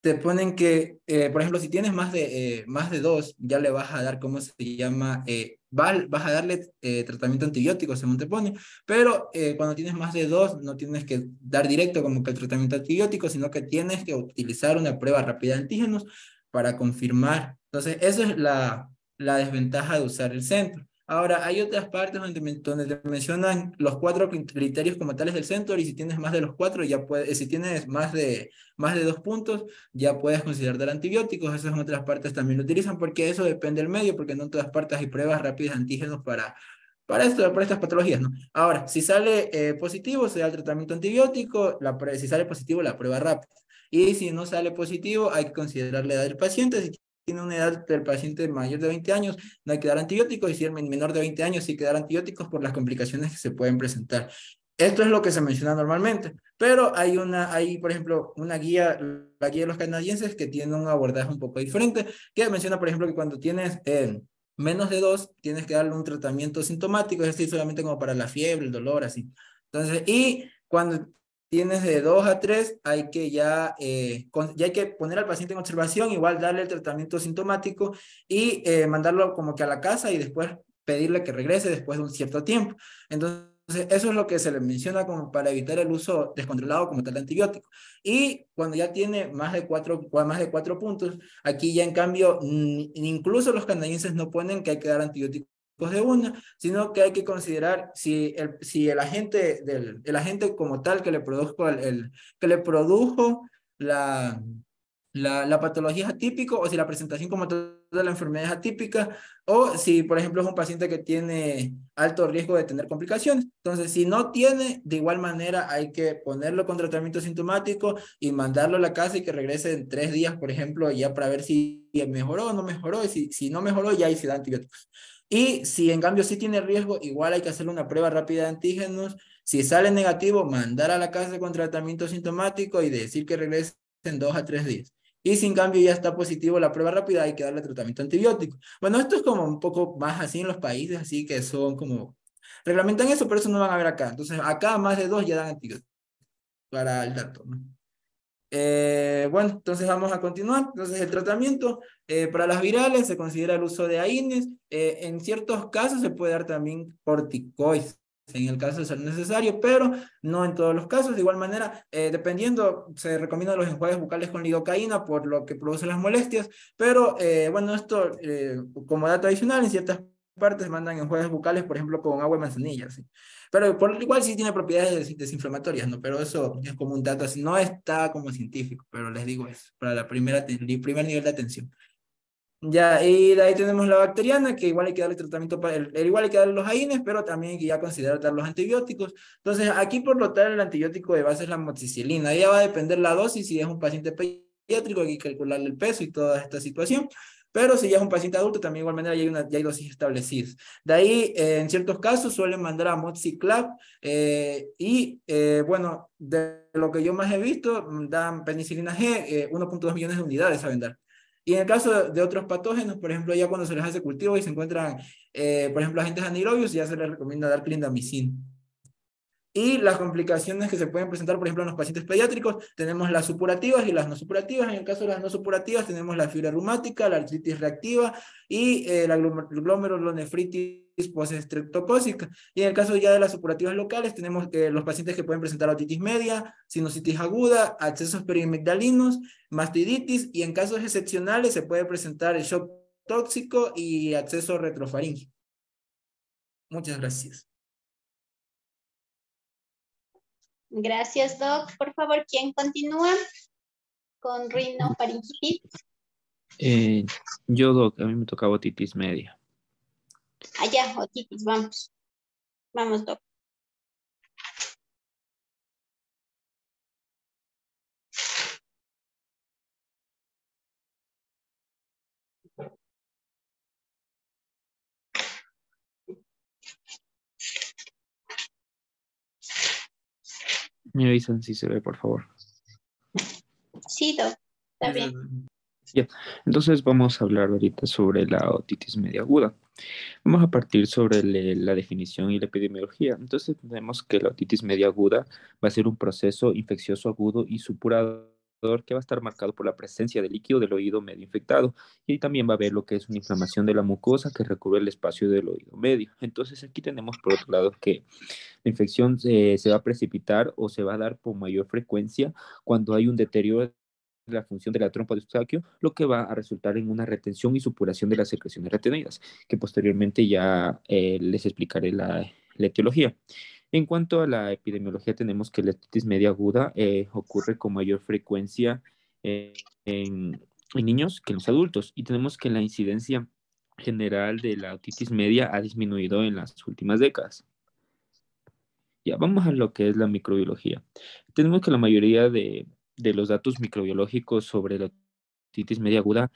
te ponen que, por ejemplo, si tienes más de dos, ya le vas a dar, ¿cómo se llama? Vas a darle tratamiento antibiótico, según te pone, pero cuando tienes más de dos, no tienes que dar directo como que el tratamiento antibiótico, sino que tienes que utilizar una prueba rápida de antígenos para confirmar. Entonces, eso es la desventaja de usar el centro. Ahora, hay otras partes donde te mencionan los 4 criterios como tales del centro, y si tienes más de los 4, ya puedes, si tienes más de 2 puntos, ya puedes considerar dar antibióticos. Eso en otras partes también lo utilizan, porque eso depende del medio, porque no en todas partes hay pruebas rápidas de antígenos para estas patologías, ¿no? Ahora, si sale positivo, se da el tratamiento antibiótico, si sale positivo, la prueba rápida. Y si no sale positivo, hay que considerar la edad del paciente. Si tiene una edad del paciente mayor de 20 años, no hay que dar antibióticos, y si es menor de 20 años, sí hay que dar antibióticos por las complicaciones que se pueden presentar. Esto es lo que se menciona normalmente, pero hay, por ejemplo, la guía de los canadienses, que tiene un abordaje un poco diferente, que menciona, por ejemplo, que cuando tienes menos de 2, tienes que darle un tratamiento sintomático, es decir, solamente como para la fiebre, el dolor, así. Entonces, y cuando tienes de 2 a 3, ya hay que poner al paciente en observación, igual darle el tratamiento sintomático y mandarlo como que a la casa y después pedirle que regrese después de un cierto tiempo. Entonces, eso es lo que se le menciona como para evitar el uso descontrolado como tal de antibiótico. Y cuando ya tiene más de cuatro puntos, aquí ya en cambio, incluso los canadienses no ponen que hay que dar antibióticos de una, sino que hay que considerar si el agente como tal que le produjo la patología es atípico, o si la presentación como tal de la enfermedad es atípica, o si, por ejemplo, es un paciente que tiene alto riesgo de tener complicaciones. Entonces, si no tiene, de igual manera hay que ponerlo con tratamiento sintomático y mandarlo a la casa y que regrese en 3 días, por ejemplo, ya para ver si mejoró o no mejoró, y si no mejoró, ya ahí se da antibióticos. Y si en cambio sí tiene riesgo, igual hay que hacerle una prueba rápida de antígenos. Si sale negativo, mandar a la casa con tratamiento sintomático y decir que regrese en 2 a 3 días. Y si en cambio ya está positivo la prueba rápida, hay que darle tratamiento antibiótico. Bueno, esto es como un poco más así en los países, así que son como, reglamentan eso, pero eso no van a ver acá. Entonces, acá más de 2 ya dan antibiótico para el dato, ¿no? Bueno, entonces vamos a continuar. Entonces, el tratamiento para las virales se considera el uso de AINES. En ciertos casos se puede dar también corticoides, en el caso de ser necesario, pero no en todos los casos. De igual manera, dependiendo, se recomiendan los enjuagues bucales con lidocaína por lo que produce las molestias, pero bueno, esto como dato adicional, en ciertas partes mandan enjuagues bucales, por ejemplo, con agua de manzanilla, ¿sí? Pero por igual sí tiene propiedades desinflamatorias, ¿no? Pero eso es como un dato así, no está como científico, pero les digo eso, para la el primer nivel de atención. Ya, y de ahí tenemos la bacteriana, que igual hay que darle tratamiento, para igual hay que darle los AINES, pero también hay que ya considerar dar los antibióticos. Entonces, aquí por lo tal, el antibiótico de base es la amoxicilina. Ya va a depender la dosis, si es un paciente pediátrico, hay que calcularle el peso y toda esta situación. Pero si ya es un paciente adulto, también de igual manera ya hay dosis establecidas. De ahí, en ciertos casos, suelen mandar a Amoxiclav, bueno, de lo que yo más he visto, dan penicilina G, 1.2 millones de unidades, saben dar. Y en el caso de otros patógenos, por ejemplo, ya cuando se les hace cultivo y se encuentran, por ejemplo, agentes anaerobios, ya se les recomienda dar clindamicina. Y las complicaciones que se pueden presentar, por ejemplo, en los pacientes pediátricos, tenemos las supurativas y las no supurativas. En el caso de las no supurativas, tenemos la fiebre reumática, la artritis reactiva y la glomerulonefritis postestreptocócica. Y en el caso ya de las supurativas locales, tenemos los pacientes que pueden presentar otitis media, sinusitis aguda, accesos periamigdalinos, mastiditis, y en casos excepcionales se puede presentar el shock tóxico y acceso retrofaríngeo. Muchas gracias. Gracias, Doc. Por favor, ¿quién continúa con rinofaringitis? Yo, Doc, a mí me tocaba otitis media. Allá, otitis, vamos. Vamos, Doc. Me avisan si se ve, por favor. Sí, Doc. Está bien. Ya, entonces vamos a hablar ahorita sobre la otitis media aguda. Vamos a partir sobre la definición y la epidemiología. Entonces tenemos que la otitis media aguda va a ser un proceso infeccioso agudo y supurador que va a estar marcado por la presencia de líquido del oído medio infectado, y también va a haber lo que es una inflamación de la mucosa que recubre el espacio del oído medio. Entonces aquí tenemos por otro lado que la infección se va a precipitar o se va a dar con mayor frecuencia cuando hay un deterioro de la función de la trompa de Eustaquio, lo que va a resultar en una retención y supuración de las secreciones retenidas, que posteriormente ya les explicaré la etiología. En cuanto a la epidemiología, tenemos que la otitis media aguda ocurre con mayor frecuencia en niños que en los adultos, y tenemos que la incidencia general de la otitis media ha disminuido en las últimas décadas. Ya, vamos a lo que es la microbiología. Tenemos que la mayoría de los datos microbiológicos sobre la otitis media aguda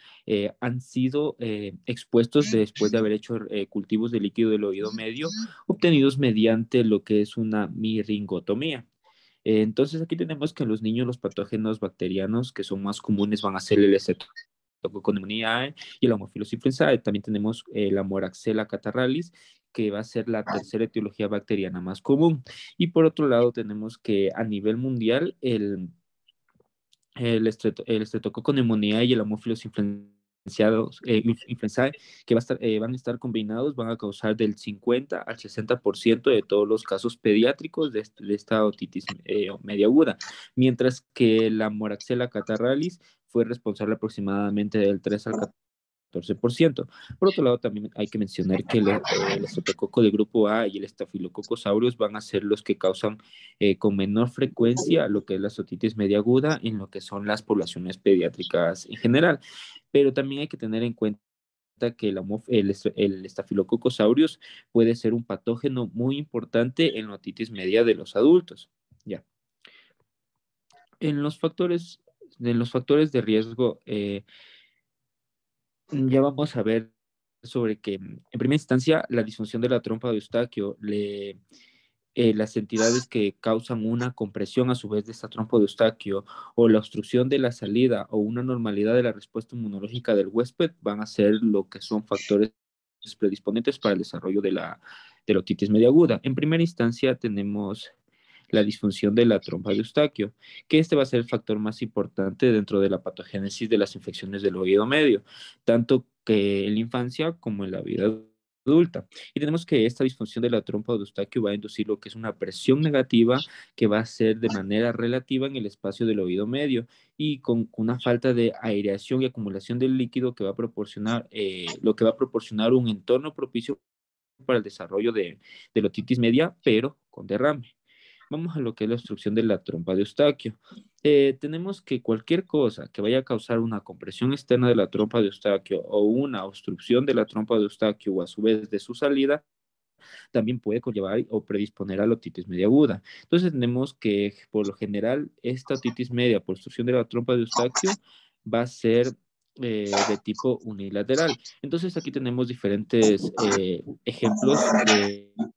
han sido expuestos después de haber hecho cultivos de líquido del oído medio obtenidos mediante lo que es una miringotomía. Entonces aquí tenemos que en los niños los patógenos bacterianos que son más comunes van a ser el Streptococcus pneumoniae y el Haemophilus influenzae. También tenemos la Moraxella catarrhalis, que va a ser la tercera etiología bacteriana más común. Y por otro lado tenemos que a nivel mundial el Streptococcus pneumoniae y el Haemophilus influenzae, que van a estar combinados, van a causar del 50 al 60% de todos los casos pediátricos de esta otitis media aguda, mientras que la Moraxella catarrhalis fue responsable aproximadamente del 3 al 14%. Por otro lado, también hay que mencionar que el estreptococo de grupo A y el Staphylococcus aureus van a ser los que causan con menor frecuencia lo que es la otitis media aguda en lo que son las poblaciones pediátricas en general. Pero también hay que tener en cuenta que el Staphylococcus aureus puede ser un patógeno muy importante en la otitis media de los adultos. Ya. En los factores de riesgo, ya vamos a ver sobre que, en primera instancia, la disfunción de la trompa de Eustaquio las entidades que causan una compresión a su vez de esta trompa de Eustaquio o la obstrucción de la salida o una normalidad de la respuesta inmunológica del huésped van a ser lo que son factores predisponentes para el desarrollo de la otitis media aguda. En primera instancia tenemos la disfunción de la trompa de Eustaquio, que este va a ser el factor más importante dentro de la patogénesis de las infecciones del oído medio, tanto que en la infancia como en la vida adulta. Y tenemos que esta disfunción de la trompa de Eustaquio va a inducir lo que es una presión negativa que va a ser de manera relativa en el espacio del oído medio y con una falta de aireación y acumulación del líquido que va a proporcionar, lo que va a proporcionar un entorno propicio para el desarrollo de la otitis media, pero con derrame. Vamos a lo que es la obstrucción de la trompa de Eustaquio. Tenemos que cualquier cosa que vaya a causar una compresión externa de la trompa de Eustaquio o una obstrucción de la trompa de Eustaquio o a su vez de su salida, también puede conllevar o predisponer a la otitis media aguda. Entonces tenemos que, por lo general, esta otitis media por obstrucción de la trompa de Eustaquio va a ser de tipo unilateral. Entonces aquí tenemos diferentes ejemplos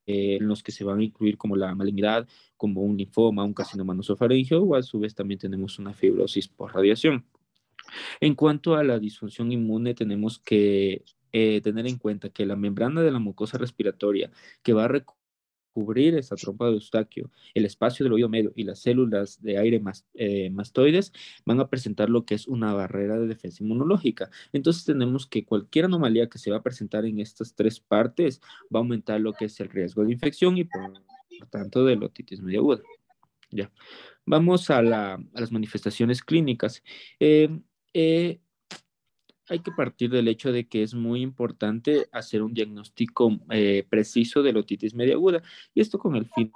en los que se van a incluir como la malignidad, como un linfoma, un carcinoma nasofaríngeo, o a su vez también tenemos una fibrosis por radiación. En cuanto a la disfunción inmune, tenemos que tener en cuenta que la membrana de la mucosa respiratoria que va a recubrir esa trompa de Eustaquio, el espacio del oído medio y las células de aire mastoides van a presentar lo que es una barrera de defensa inmunológica. Entonces tenemos que cualquier anomalía que se va a presentar en estas tres partes va a aumentar lo que es el riesgo de infección y por tanto de la otitis media aguda. Ya. Vamos a las manifestaciones clínicas. Eh, eh, Hay que partir del hecho de que es muy importante hacer un diagnóstico preciso de la otitis media aguda y esto con el fin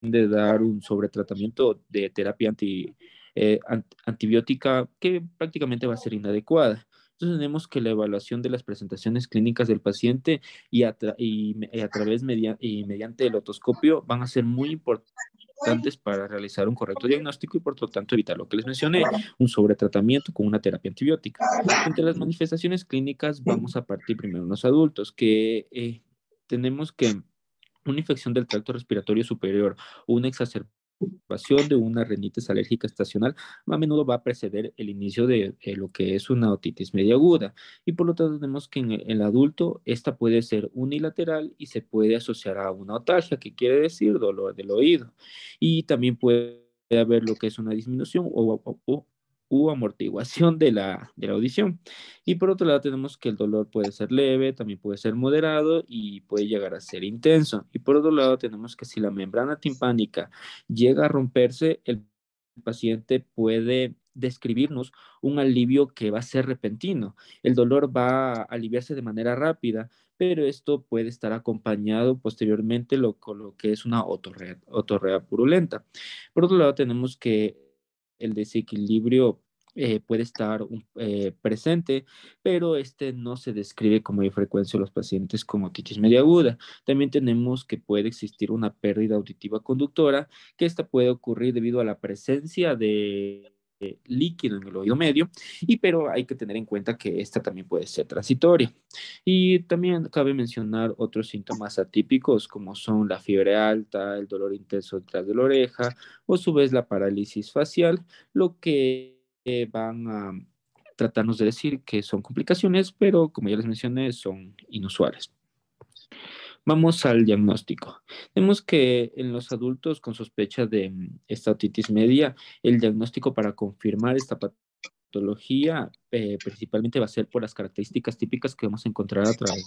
de dar un sobretratamiento de terapia antibiótica que prácticamente va a ser inadecuada. Entonces tenemos que la evaluación de las presentaciones clínicas del paciente y a través y mediante el otoscopio van a ser muy importantes para realizar un correcto diagnóstico y por lo tanto evitar lo que les mencioné, un sobretratamiento con una terapia antibiótica. Entre las manifestaciones clínicas vamos a partir primero en los adultos, que tenemos que una infección del tracto respiratorio superior o una exacerbación de una rinitis alérgica estacional a menudo va a preceder el inicio de lo que es una otitis media aguda y por lo tanto tenemos que en el adulto esta puede ser unilateral y se puede asociar a una otalgia, que quiere decir dolor del oído, y también puede haber lo que es una disminución u amortiguación de la audición. Y por otro lado tenemos que el dolor puede ser leve, también puede ser moderado y puede llegar a ser intenso. Y por otro lado tenemos que si la membrana timpánica llega a romperse, el paciente puede describirnos un alivio que va a ser repentino. El dolor va a aliviarse de manera rápida, pero esto puede estar acompañado posteriormente con lo que es una otorrea purulenta. Por otro lado, tenemos que el desequilibrio puede estar presente, pero este no se describe con mayor frecuencia en los pacientes con otitis media aguda. También tenemos que puede existir una pérdida auditiva conductora, que esta puede ocurrir debido a la presencia de líquido en el oído medio, pero hay que tener en cuenta que esta también puede ser transitoria. Y también cabe mencionar otros síntomas atípicos como son la fiebre alta, el dolor intenso detrás de la oreja o a su vez la parálisis facial, lo que van a tratarnos de decir que son complicaciones, pero como ya les mencioné, son inusuales. Vamos al diagnóstico. Vemos que en los adultos con sospecha de esta otitis media, el diagnóstico para confirmar esta patología principalmente va a ser por las características típicas que vamos a encontrar a través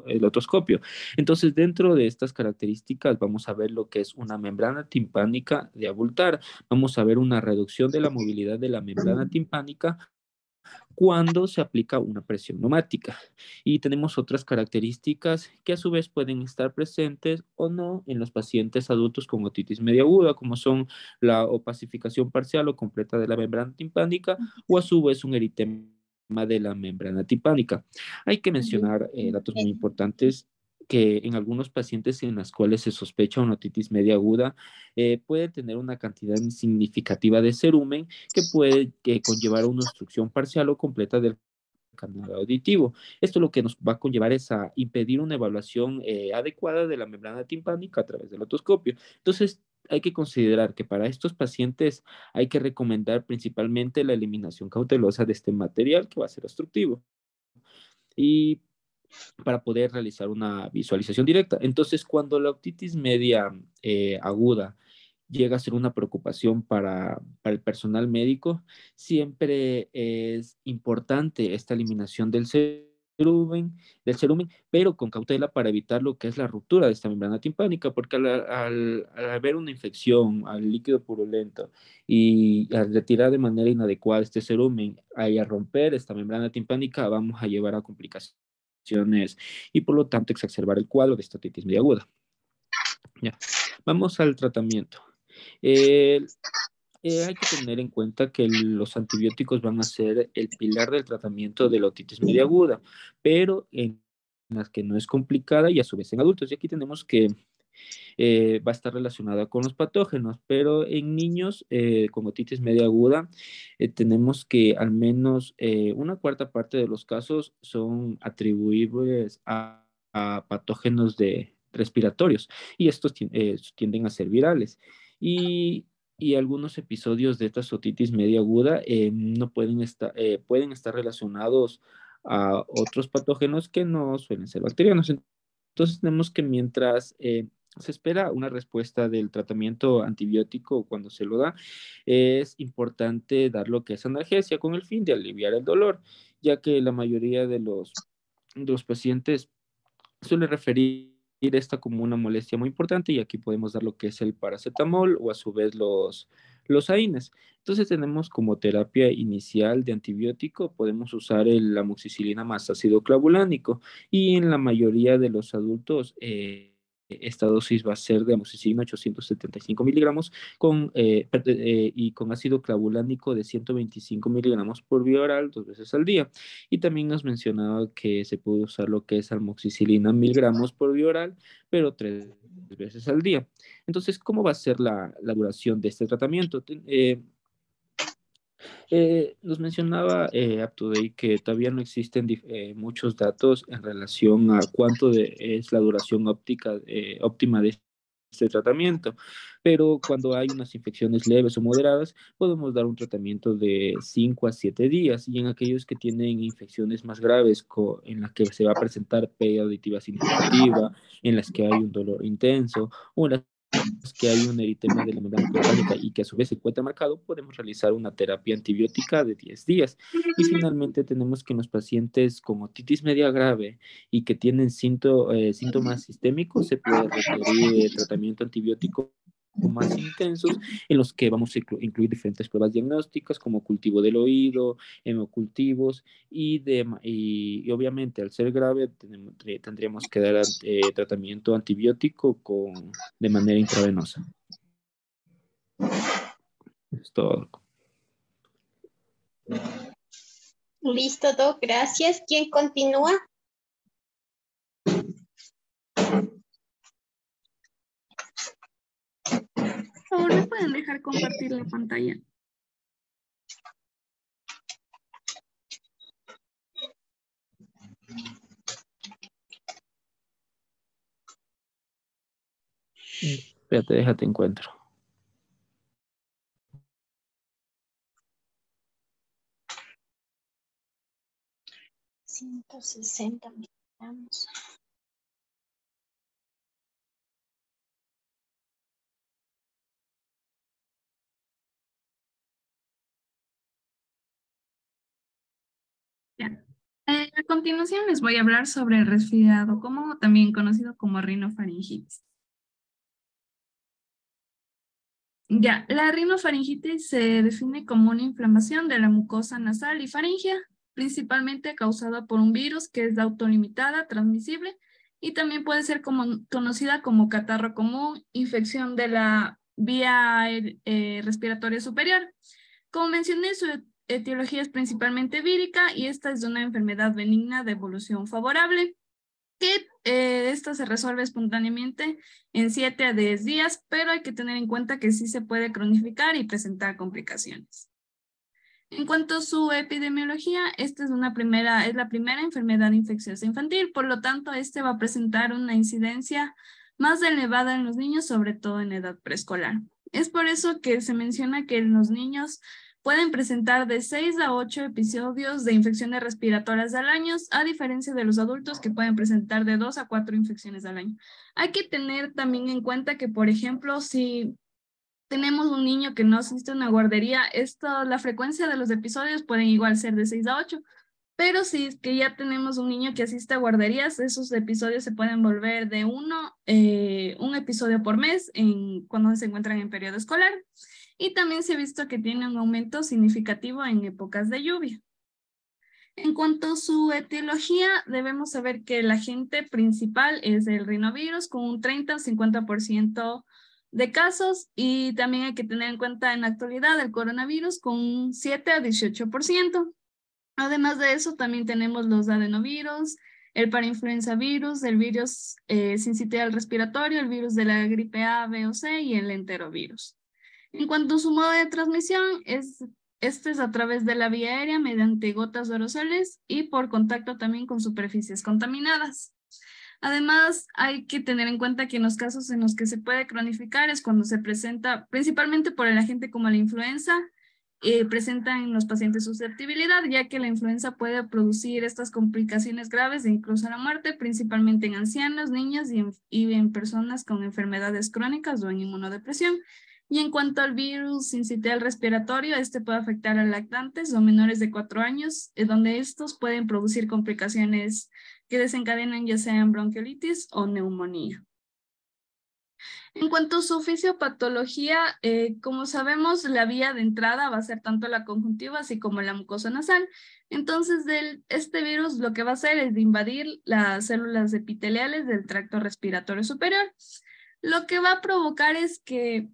del otoscopio. Entonces, dentro de estas características vamos a ver lo que es una membrana timpánica de abultar. Vamos a ver una reducción de la movilidad de la membrana timpánica cuando se aplica una presión neumática. Y tenemos otras características que a su vez pueden estar presentes o no en los pacientes adultos con otitis media aguda, como son la opacificación parcial o completa de la membrana timpánica o a su vez un eritema de la membrana timpánica. Hay que mencionar datos muy importantes que en algunos pacientes en los cuales se sospecha una otitis media aguda puede tener una cantidad significativa de cerumen que puede conllevar una obstrucción parcial o completa del canal auditivo. Esto lo que nos va a conllevar es a impedir una evaluación adecuada de la membrana timpánica a través del otoscopio. Entonces, hay que considerar que para estos pacientes hay que recomendar principalmente la eliminación cautelosa de este material que va a ser obstructivo y para poder realizar una visualización directa. Entonces, cuando la otitis media aguda llega a ser una preocupación para el personal médico, siempre es importante esta eliminación del cerumen, pero con cautela para evitar lo que es la ruptura de esta membrana timpánica, porque al haber una infección al líquido purulento y al retirar de manera inadecuada este cerumen y a romper esta membrana timpánica, vamos a llevar a complicaciones y por lo tanto exacerbar el cuadro de esta otitis media aguda. Ya. Vamos al tratamiento. Eh, Hay que tener en cuenta que los antibióticos van a ser el pilar del tratamiento de la otitis media aguda, pero en las que no es complicada y a su vez en adultos. Y aquí tenemos que va a estar relacionada con los patógenos, pero en niños con otitis media aguda tenemos que al menos una cuarta parte de los casos son atribuibles a patógenos respiratorios y estos tienden a ser virales. Y algunos episodios de esta otitis media aguda no pueden estar relacionados a otros patógenos que no suelen ser bacterianos. Entonces tenemos que mientras se espera una respuesta del tratamiento antibiótico cuando se lo da, es importante dar lo que es analgesia con el fin de aliviar el dolor, ya que la mayoría de los pacientes suele referir esta como una molestia muy importante y aquí podemos dar lo que es el paracetamol o a su vez los AINES. Entonces tenemos como terapia inicial de antibiótico, podemos usar la amoxicilina más ácido clavulánico y en la mayoría de los adultos esta dosis va a ser de amoxicilina 875 miligramos y con ácido clavulánico de 125 miligramos por vía oral 2 veces al día. Y también nos mencionaba que se puede usar lo que es amoxicilina 1000 gramos por vía oral, pero 3 veces al día. Entonces, ¿cómo va a ser la duración de este tratamiento? Nos mencionaba UpToDate que todavía no existen muchos datos en relación a es la duración óptima de este tratamiento, pero cuando hay unas infecciones leves o moderadas, podemos dar un tratamiento de 5 a 7 días y en aquellos que tienen infecciones más graves en las que se va a presentar pérdida auditiva significativa, en las que hay un dolor intenso o en las que hay un eritema de la membrana timpánica y que a su vez se encuentra marcado, podemos realizar una terapia antibiótica de 10 días. Y finalmente tenemos que en los pacientes con otitis media grave y que tienen síntomas sistémicos, se puede requerir tratamiento antibiótico más intensos en los que vamos a incluir diferentes pruebas diagnósticas como cultivo del oído, hemocultivos y obviamente al ser grave tendríamos que dar tratamiento antibiótico de manera intravenosa. Es todo. Listo, Doc, gracias. ¿Quién continúa? Por favor, ¿me pueden dejar compartir la pantalla? Espérate, déjate encuentro. 160 miligramos. Ya. A continuación les voy a hablar sobre el resfriado común, también conocido como rinofaringitis. Ya, la rinofaringitis se define como una inflamación de la mucosa nasal y faringea, principalmente causada por un virus que es autolimitada, transmisible, y también puede ser conocida como catarro común, infección de la vía respiratoria superior. Como mencioné, su etiología es principalmente vírica y esta es una enfermedad benigna de evolución favorable que esta se resuelve espontáneamente en 7 a 10 días, pero hay que tener en cuenta que sí se puede cronificar y presentar complicaciones. En cuanto a su epidemiología, esta es la primera enfermedad infecciosa infantil, por lo tanto, este va a presentar una incidencia más elevada en los niños, sobre todo en edad preescolar. Es por eso que se menciona que los niños pueden presentar de 6 a 8 episodios de infecciones respiratorias al año, a diferencia de los adultos que pueden presentar de 2 a 4 infecciones al año. Hay que tener también en cuenta que, por ejemplo, si tenemos un niño que no asiste a una guardería, la frecuencia de los episodios pueden igual ser de 6 a 8, pero si es que ya tenemos un niño que asiste a guarderías, esos episodios se pueden volver de un episodio por mes cuando se encuentran en periodo escolar. Y también se ha visto que tiene un aumento significativo en épocas de lluvia. En cuanto a su etiología, debemos saber que el agente principal es el rinovirus con un 30 o 50% de casos, y también hay que tener en cuenta en la actualidad el coronavirus con un 7 a 18%. Además de eso, también tenemos los adenovirus, el parainfluenza virus, el virus sincitial respiratorio, el virus de la gripe A, B o C y el enterovirus. En cuanto a su modo de transmisión, este es a través de la vía aérea mediante gotas o aerosoles y por contacto también con superficies contaminadas. Además, hay que tener en cuenta que en los casos en los que se puede cronificar es cuando se presenta, principalmente por el agente como la influenza, presenta en los pacientes susceptibilidad, ya que la influenza puede producir estas complicaciones graves e incluso la muerte, principalmente en ancianos, niños y en personas con enfermedades crónicas o en inmunodepresión. Y en cuanto al virus sincitial respiratorio, este puede afectar a lactantes o menores de 4 años, donde estos pueden producir complicaciones que desencadenan ya sean bronquiolitis o neumonía. En cuanto a su fisiopatología, como sabemos, la vía de entrada va a ser tanto la conjuntiva así como la mucosa nasal. Entonces, este virus lo que va a hacer es invadir las células epiteliales del tracto respiratorio superior. Lo que va a provocar es que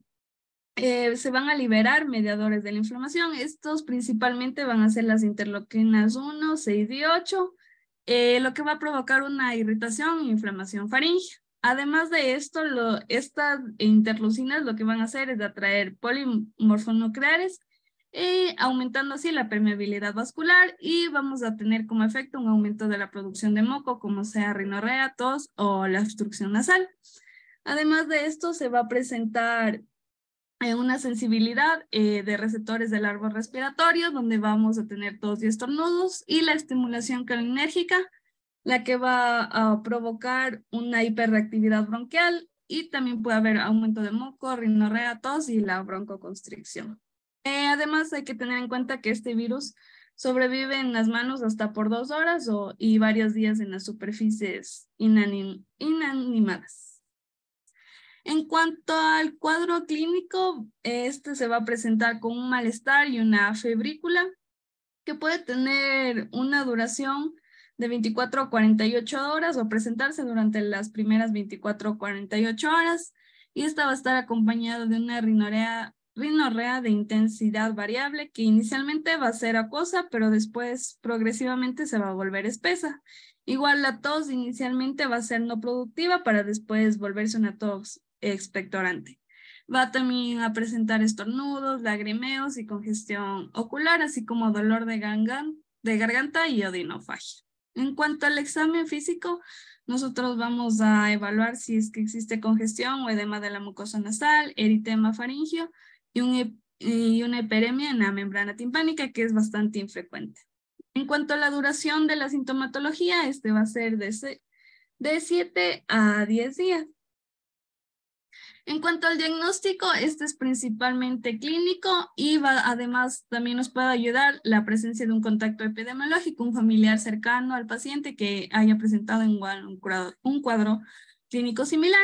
se van a liberar mediadores de la inflamación. Estos principalmente van a ser las interleuquinas 1, 6 y 8, lo que va a provocar una irritación e inflamación faríngea. Además de esto, estas interleucinas lo que van a hacer es atraer polimorfonucleares, aumentando así la permeabilidad vascular, y vamos a tener como efecto un aumento de la producción de moco, como sea rinorrea, tos o la obstrucción nasal. Además de esto, se va a presentar una sensibilidad de receptores del árbol respiratorio, donde vamos a tener tos y estornudos, y la estimulación colinérgica, la que va a provocar una hiperreactividad bronquial, y también puede haber aumento de moco, rinorrea, tos y la broncoconstricción. Además, hay que tener en cuenta que este virus sobrevive en las manos hasta por 2 horas y varios días en las superficies inanimadas. En cuanto al cuadro clínico, este se va a presentar con un malestar y una febrícula que puede tener una duración de 24 a 48 horas o presentarse durante las primeras 24 o 48 horas, y esta va a estar acompañada de una rinorrea de intensidad variable, que inicialmente va a ser acuosa, pero después progresivamente se va a volver espesa. Igual la tos inicialmente va a ser no productiva para después volverse una tos expectorante. Va también a presentar estornudos, lagrimeos y congestión ocular, así como dolor de garganta y odinofagia. En cuanto al examen físico, nosotros vamos a evaluar si es que existe congestión o edema de la mucosa nasal, eritema faríngeo y una hiperemia en la membrana timpánica, que es bastante infrecuente. En cuanto a la duración de la sintomatología, este va a ser de 7 a 10 días. En cuanto al diagnóstico, este es principalmente clínico y además también nos puede ayudar la presencia de un contacto epidemiológico, un familiar cercano al paciente que haya presentado igual un cuadro clínico similar.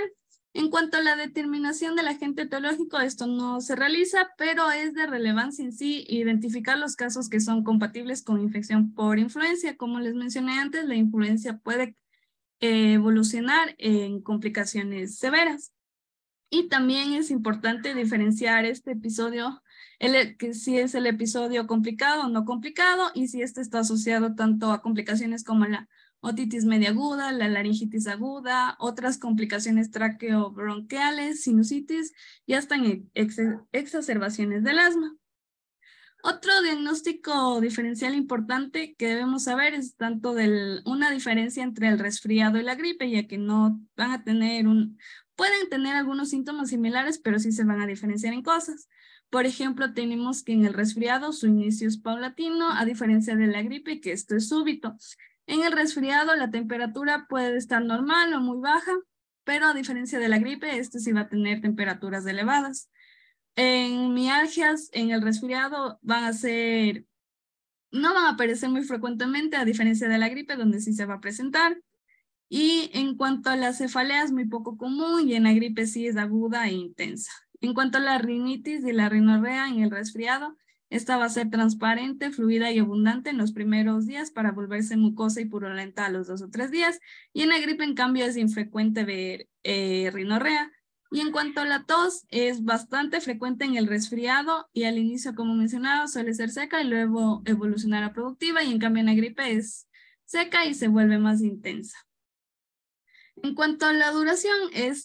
En cuanto a la determinación del agente etiológico, esto no se realiza, pero es de relevancia en sí identificar los casos que son compatibles con infección por influencia. Como les mencioné antes, la influencia puede evolucionar en complicaciones severas. Y también es importante diferenciar este episodio, que si es el episodio complicado o no complicado, y si este está asociado tanto a complicaciones como la otitis media aguda, la laringitis aguda, otras complicaciones traqueobronquiales, sinusitis y hasta en exacerbaciones del asma. Otro diagnóstico diferencial importante que debemos saber es tanto una diferencia entre el resfriado y la gripe, ya que no van a tener pueden tener algunos síntomas similares, pero sí se van a diferenciar en cosas. Por ejemplo, tenemos que en el resfriado su inicio es paulatino, a diferencia de la gripe, que esto es súbito. En el resfriado la temperatura puede estar normal o muy baja, pero a diferencia de la gripe, este sí va a tener temperaturas elevadas. En mialgias, en el resfriado, no van a aparecer muy frecuentemente, a diferencia de la gripe, donde sí se va a presentar. Y en cuanto a la cefalea, es muy poco común y en la gripe sí es aguda e intensa. En cuanto a la rinitis y la rinorrea en el resfriado, esta va a ser transparente, fluida y abundante en los primeros días para volverse mucosa y purulenta a los 2 o 3 días. Y en la gripe, en cambio, es infrecuente ver rinorrea. Y en cuanto a la tos, es bastante frecuente en el resfriado y al inicio, como mencionaba, suele ser seca y luego evolucionar a productiva, y en cambio en la gripe es seca y se vuelve más intensa. En cuanto a la duración,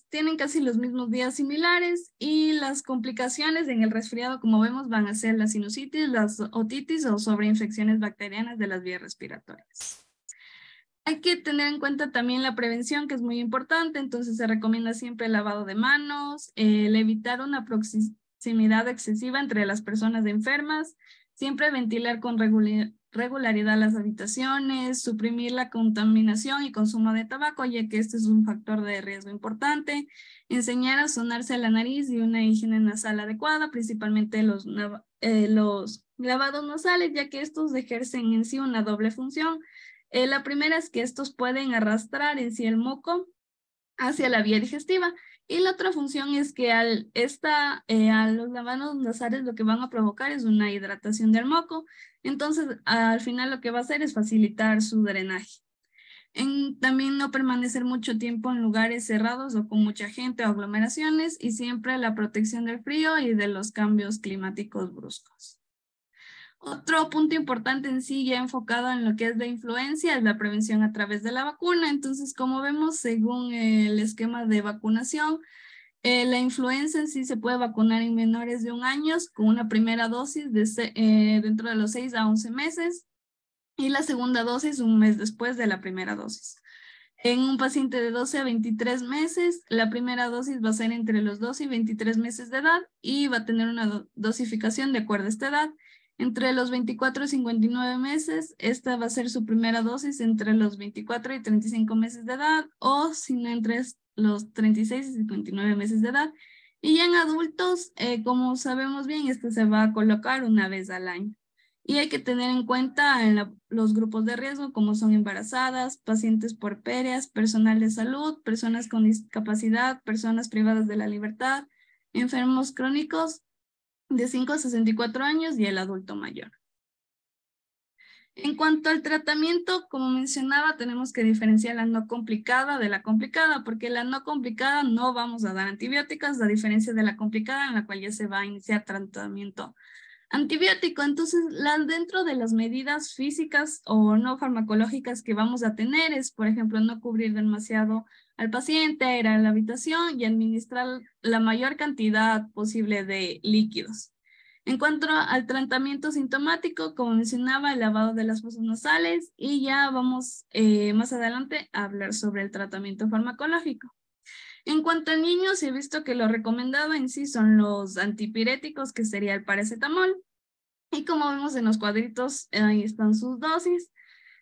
tienen casi los mismos días similares, y las complicaciones en el resfriado, como vemos, van a ser la sinusitis, las otitis o sobreinfecciones bacterianas de las vías respiratorias. Hay que tener en cuenta también la prevención, que es muy importante. Entonces se recomienda siempre el lavado de manos, el evitar una proximidad excesiva entre las personas enfermas, siempre ventilar con regularidad las habitaciones, suprimir la contaminación y consumo de tabaco, ya que este es un factor de riesgo importante, enseñar a sonarse la nariz y una higiene nasal adecuada, principalmente los lavados nasales, ya que estos ejercen en sí una doble función. La primera es que estos pueden arrastrar en sí el moco hacia la vía digestiva, y la otra función es que a los lavados nasales lo que van a provocar es una hidratación del moco. Entonces al final lo que va a hacer es facilitar su drenaje. También no permanecer mucho tiempo en lugares cerrados o con mucha gente o aglomeraciones, y siempre la protección del frío y de los cambios climáticos bruscos. Otro punto importante en sí, ya enfocado en lo que es la influenza, es la prevención a través de la vacuna. Entonces, como vemos, según el esquema de vacunación, la influenza en sí se puede vacunar en menores de 1 año con una primera dosis dentro de los 6 a 11 meses, y la segunda dosis 1 mes después de la primera dosis. En un paciente de 12 a 23 meses, la primera dosis va a ser entre los 12 y 23 meses de edad y va a tener una dosificación de acuerdo a esta edad. Entre los 24 y 59 meses, esta va a ser su primera dosis entre los 24 y 35 meses de edad, o si no, entre los 36 y 59 meses de edad. Y ya en adultos, como sabemos bien, este se va a colocar 1 vez al año. Y hay que tener en cuenta los grupos de riesgo, como son embarazadas, pacientes puerperias, personal de salud, personas con discapacidad, personas privadas de la libertad, enfermos crónicos de 5 a 64 años y el adulto mayor. En cuanto al tratamiento, como mencionaba, tenemos que diferenciar la no complicada de la complicada, porque la no complicada no vamos a dar antibióticos, a diferencia de la complicada, en la cual ya se va a iniciar tratamiento antibiótico. Entonces, dentro de las medidas físicas o no farmacológicas que vamos a tener es, por ejemplo, no cubrir demasiado al paciente, ir a la habitación y administrar la mayor cantidad posible de líquidos. En cuanto al tratamiento sintomático, como mencionaba, el lavado de las fosas nasales, y ya vamos más adelante a hablar sobre el tratamiento farmacológico. En cuanto al niño, se ha visto que lo recomendado en sí son los antipiréticos, que sería el paracetamol. Y como vemos en los cuadritos, ahí están sus dosis.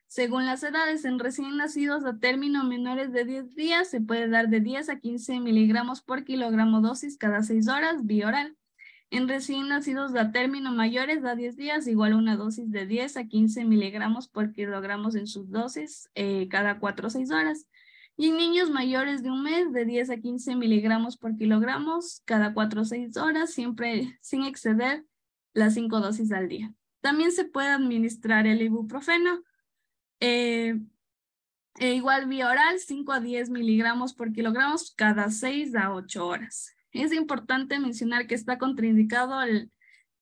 Según las edades, en recién nacidos a término menores de 10 días, se puede dar de 10 a 15 miligramos por kilogramo dosis cada 6 horas, vía oral. En recién nacidos a término mayores a 10 días, igual una dosis de 10 a 15 miligramos por kilogramos en sus dosis cada 4 o 6 horas. Y en niños mayores de 1 mes, de 10 a 15 miligramos por kilogramos cada 4 o 6 horas, siempre sin exceder las 5 dosis al día. También se puede administrar el ibuprofeno, igual vía oral, 5 a 10 miligramos por kilogramos cada 6 a 8 horas. Es importante mencionar que está contraindicado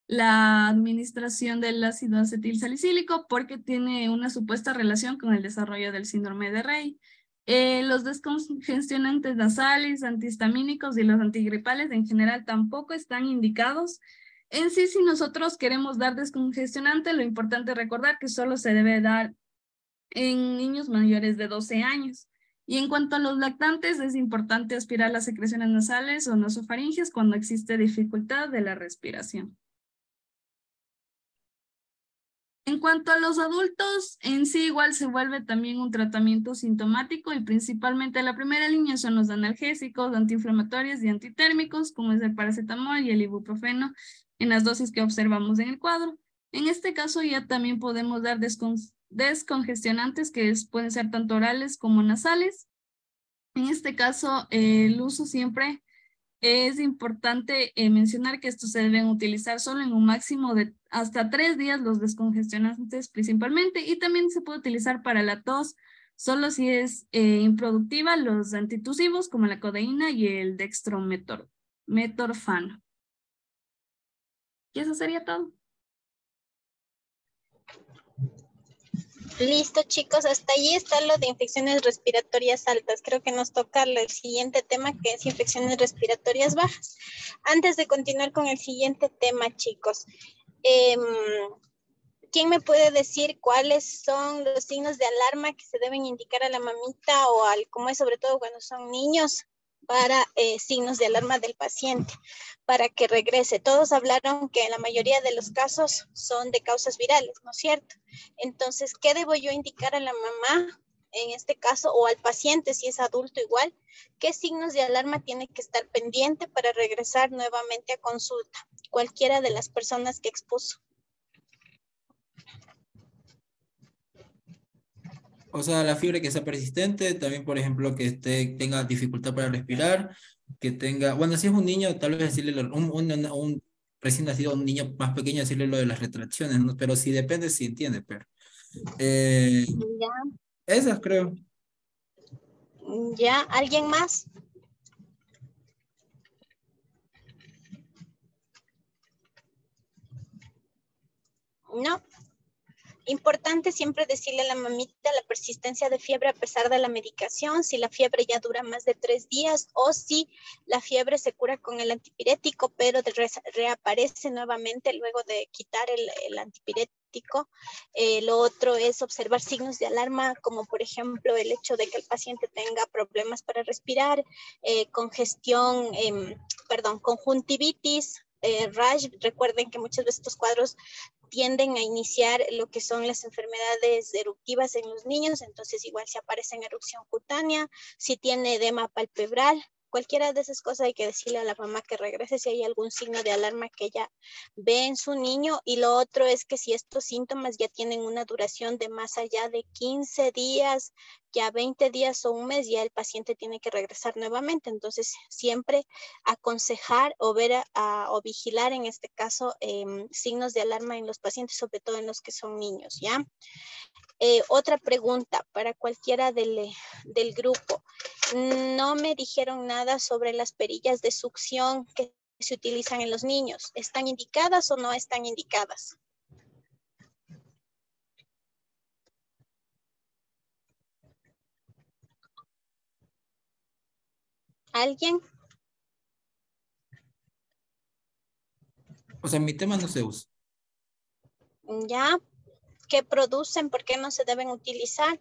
la administración del ácido acetilsalicílico porque tiene una supuesta relación con el desarrollo del síndrome de Rey. Los descongestionantes nasales, antihistamínicos y los antigripales en general tampoco están indicados En sí, si nosotros queremos dar descongestionante, lo importante es recordar que solo se debe dar en niños mayores de 12 años. Y en cuanto a los lactantes, es importante aspirar las secreciones nasales o nasofaringes cuando existe dificultad de la respiración. En cuanto a los adultos, en sí igual se vuelve también un tratamiento sintomático y principalmente la primera línea son los analgésicos, antiinflamatorios y antitérmicos, como es el paracetamol y el ibuprofeno, en las dosis que observamos en el cuadro. En este caso ya también podemos dar descongestionantes pueden ser tanto orales como nasales. En este caso, el uso siempre es importante mencionar que estos se deben utilizar solo en un máximo de hasta 3 días los descongestionantes principalmente, y también se puede utilizar para la tos solo si es improductiva los antitusivos como la codeína y el dextrometorfano. Y eso sería todo. Listo, chicos, hasta allí está lo de infecciones respiratorias altas. Creo que nos toca el siguiente tema, que es infecciones respiratorias bajas. Antes de continuar con el siguiente tema, chicos, ¿quién me puede decir cuáles son los signos de alarma que se deben indicar a la mamita o al, como es sobre todo cuando son niños, para signos de alarma del paciente, para que regrese? Todos hablaron que en la mayoría de los casos son de causas virales, ¿no es cierto? Entonces, ¿qué debo yo indicar a la mamá en este caso, o al paciente si es adulto igual? ¿Qué signos de alarma tiene que estar pendiente para regresar nuevamente a consulta? Cualquiera de las personas que expuso. O sea, la fiebre que sea persistente, también, por ejemplo, que tenga dificultad para respirar, que tenga, bueno, si es un niño, tal vez decirle, un recién nacido, un niño más pequeño, decirle lo de las retracciones, ¿no? Pero si depende, si entiende, pero eh, Ya, esas creo. ya, ¿alguien más? No. Importante siempre decirle a la mamita la persistencia de fiebre a pesar de la medicación, si la fiebre ya dura más de 3 días o si la fiebre se cura con el antipirético, pero reaparece nuevamente luego de quitar el antipirético. Lo otro es observar signos de alarma, como por ejemplo el hecho de que el paciente tenga problemas para respirar, congestión, conjuntivitis, rash. Recuerden que muchas veces estos cuadros tienden a iniciar lo que son las enfermedades eruptivas en los niños, entonces igual si aparece en erupción cutánea, si tiene edema palpebral, cualquiera de esas cosas hay que decirle a la mamá que regrese si hay algún signo de alarma que ella ve en su niño. Y lo otro es que si estos síntomas ya tienen una duración de más allá de 15 días, ya 20 días o un mes, ya el paciente tiene que regresar nuevamente. Entonces siempre aconsejar o ver o vigilar en este caso signos de alarma en los pacientes, sobre todo en los que son niños, ¿ya? Otra pregunta para cualquiera del grupo. No me dijeron nada sobre las perillas de succión que se utilizan en los niños. ¿Están indicadas o no están indicadas? ¿Alguien? O sea, en mi tema no se usa. ¿Ya? ¿Qué producen? ¿Por qué no se deben utilizar?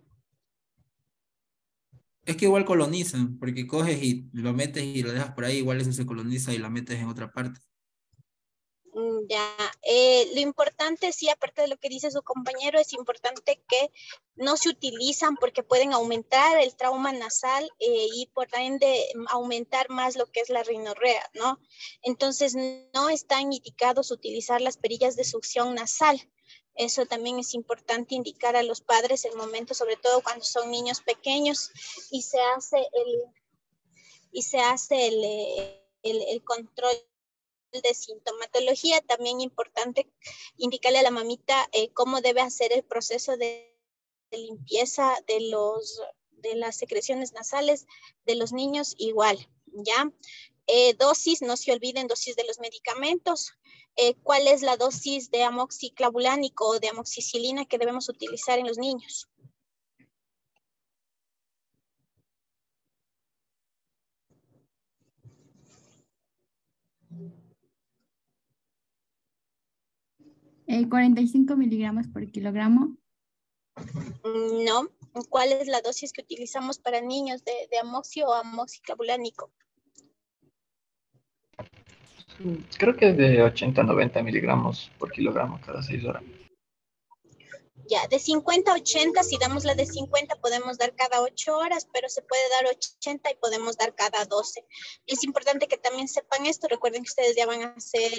Es que igual colonizan, porque coges y lo metes y lo dejas por ahí, igual eso se coloniza y lo metes en otra parte. Ya, lo importante, sí, aparte de lo que dice su compañero, es importante que no se utilizan porque pueden aumentar el trauma nasal y por ende aumentar más lo que es la rinorrea, ¿no? Entonces, no están indicados utilizar las perillas de succión nasal. Eso también es importante indicar a los padres el momento, sobre todo cuando son niños pequeños y se hace el control de sintomatología. También importante indicarle a la mamita cómo debe hacer el proceso de limpieza de las secreciones nasales de los niños igual, ¿ya? Dosis, no se olviden, dosis de los medicamentos. ¿Cuál es la dosis de amoxiclavulánico o de amoxicilina que debemos utilizar en los niños? 45 miligramos por kilogramo. No. ¿Cuál es la dosis que utilizamos para niños de amoxio o amoxiclavulánico? Creo que es de 80 a 90 miligramos por kilogramo cada 6 horas. Ya, de 50 a 80, si damos la de 50 podemos dar cada 8 horas, pero se puede dar 80 y podemos dar cada 12. Es importante que también sepan esto. Recuerden que ustedes ya van a ser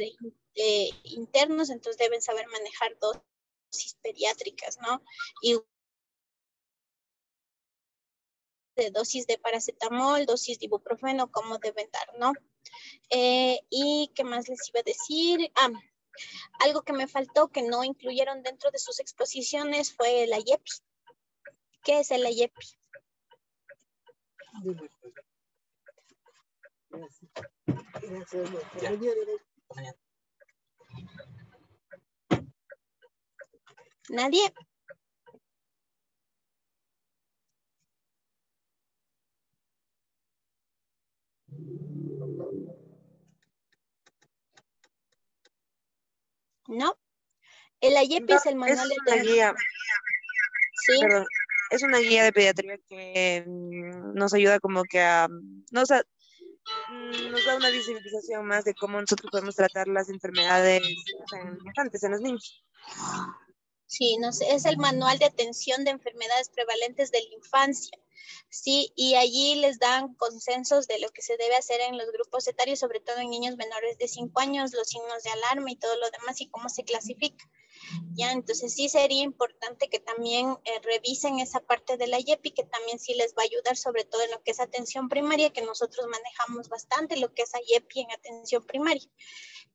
internos, entonces deben saber manejar dosis pediátricas, ¿no? Y de dosis de paracetamol, dosis de ibuprofeno, cómo deben dar, ¿no? ¿Y qué más les iba a decir? Algo que me faltó que no incluyeron dentro de sus exposiciones fue el IEPI. ¿Qué es el IEPI? ¿Nadie? ¿No? El IEPI es el manual de una guía, Sí. perdón, es una guía de pediatría que nos ayuda como que a, nos da una visibilización más de cómo nosotros podemos tratar las enfermedades en los infantes, en los niños. Sí, no sé, es el manual de atención de enfermedades prevalentes de la infancia, sí, y allí les dan consensos de lo que se debe hacer en los grupos etarios, sobre todo en niños menores de 5 años, los signos de alarma y todo lo demás y cómo se clasifica. Ya, entonces sí sería importante que también revisen esa parte de la IEPI, que también sí les va a ayudar, sobre todo en lo que es atención primaria, que nosotros manejamos bastante lo que es IEPI en atención primaria.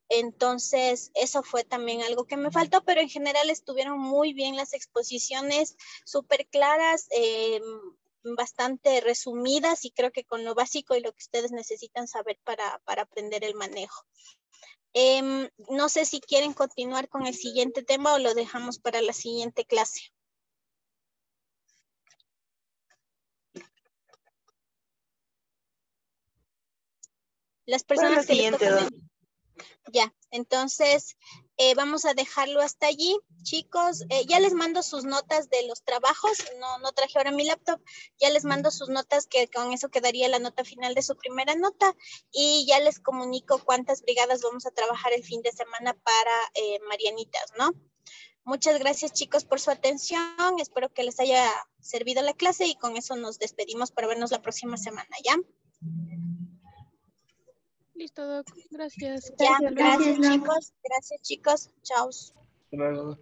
Entonces, eso fue también algo que me faltó, pero en general estuvieron muy bien las exposiciones, súper claras, bastante resumidas y creo que con lo básico y lo que ustedes necesitan saber para aprender el manejo. No sé si quieren continuar con el siguiente tema o lo dejamos para la siguiente clase. Las Para la personas que les siguiente, tocan... Ya, entonces vamos a dejarlo hasta allí, chicos. Ya les mando sus notas de los trabajos. No traje ahora mi laptop. Ya les mando sus notas, que con eso quedaría la nota final de su primera nota. Y ya les comunico cuántas brigadas vamos a trabajar el fin de semana para Marianitas, ¿no? Muchas gracias, chicos, por su atención. Espero que les haya servido la clase y con eso nos despedimos para vernos la próxima semana, ¿ya? Listo, Doc. Gracias. Ya, Hasta luego. gracias, chicos. Gracias, chicos. Chao. Hasta luego.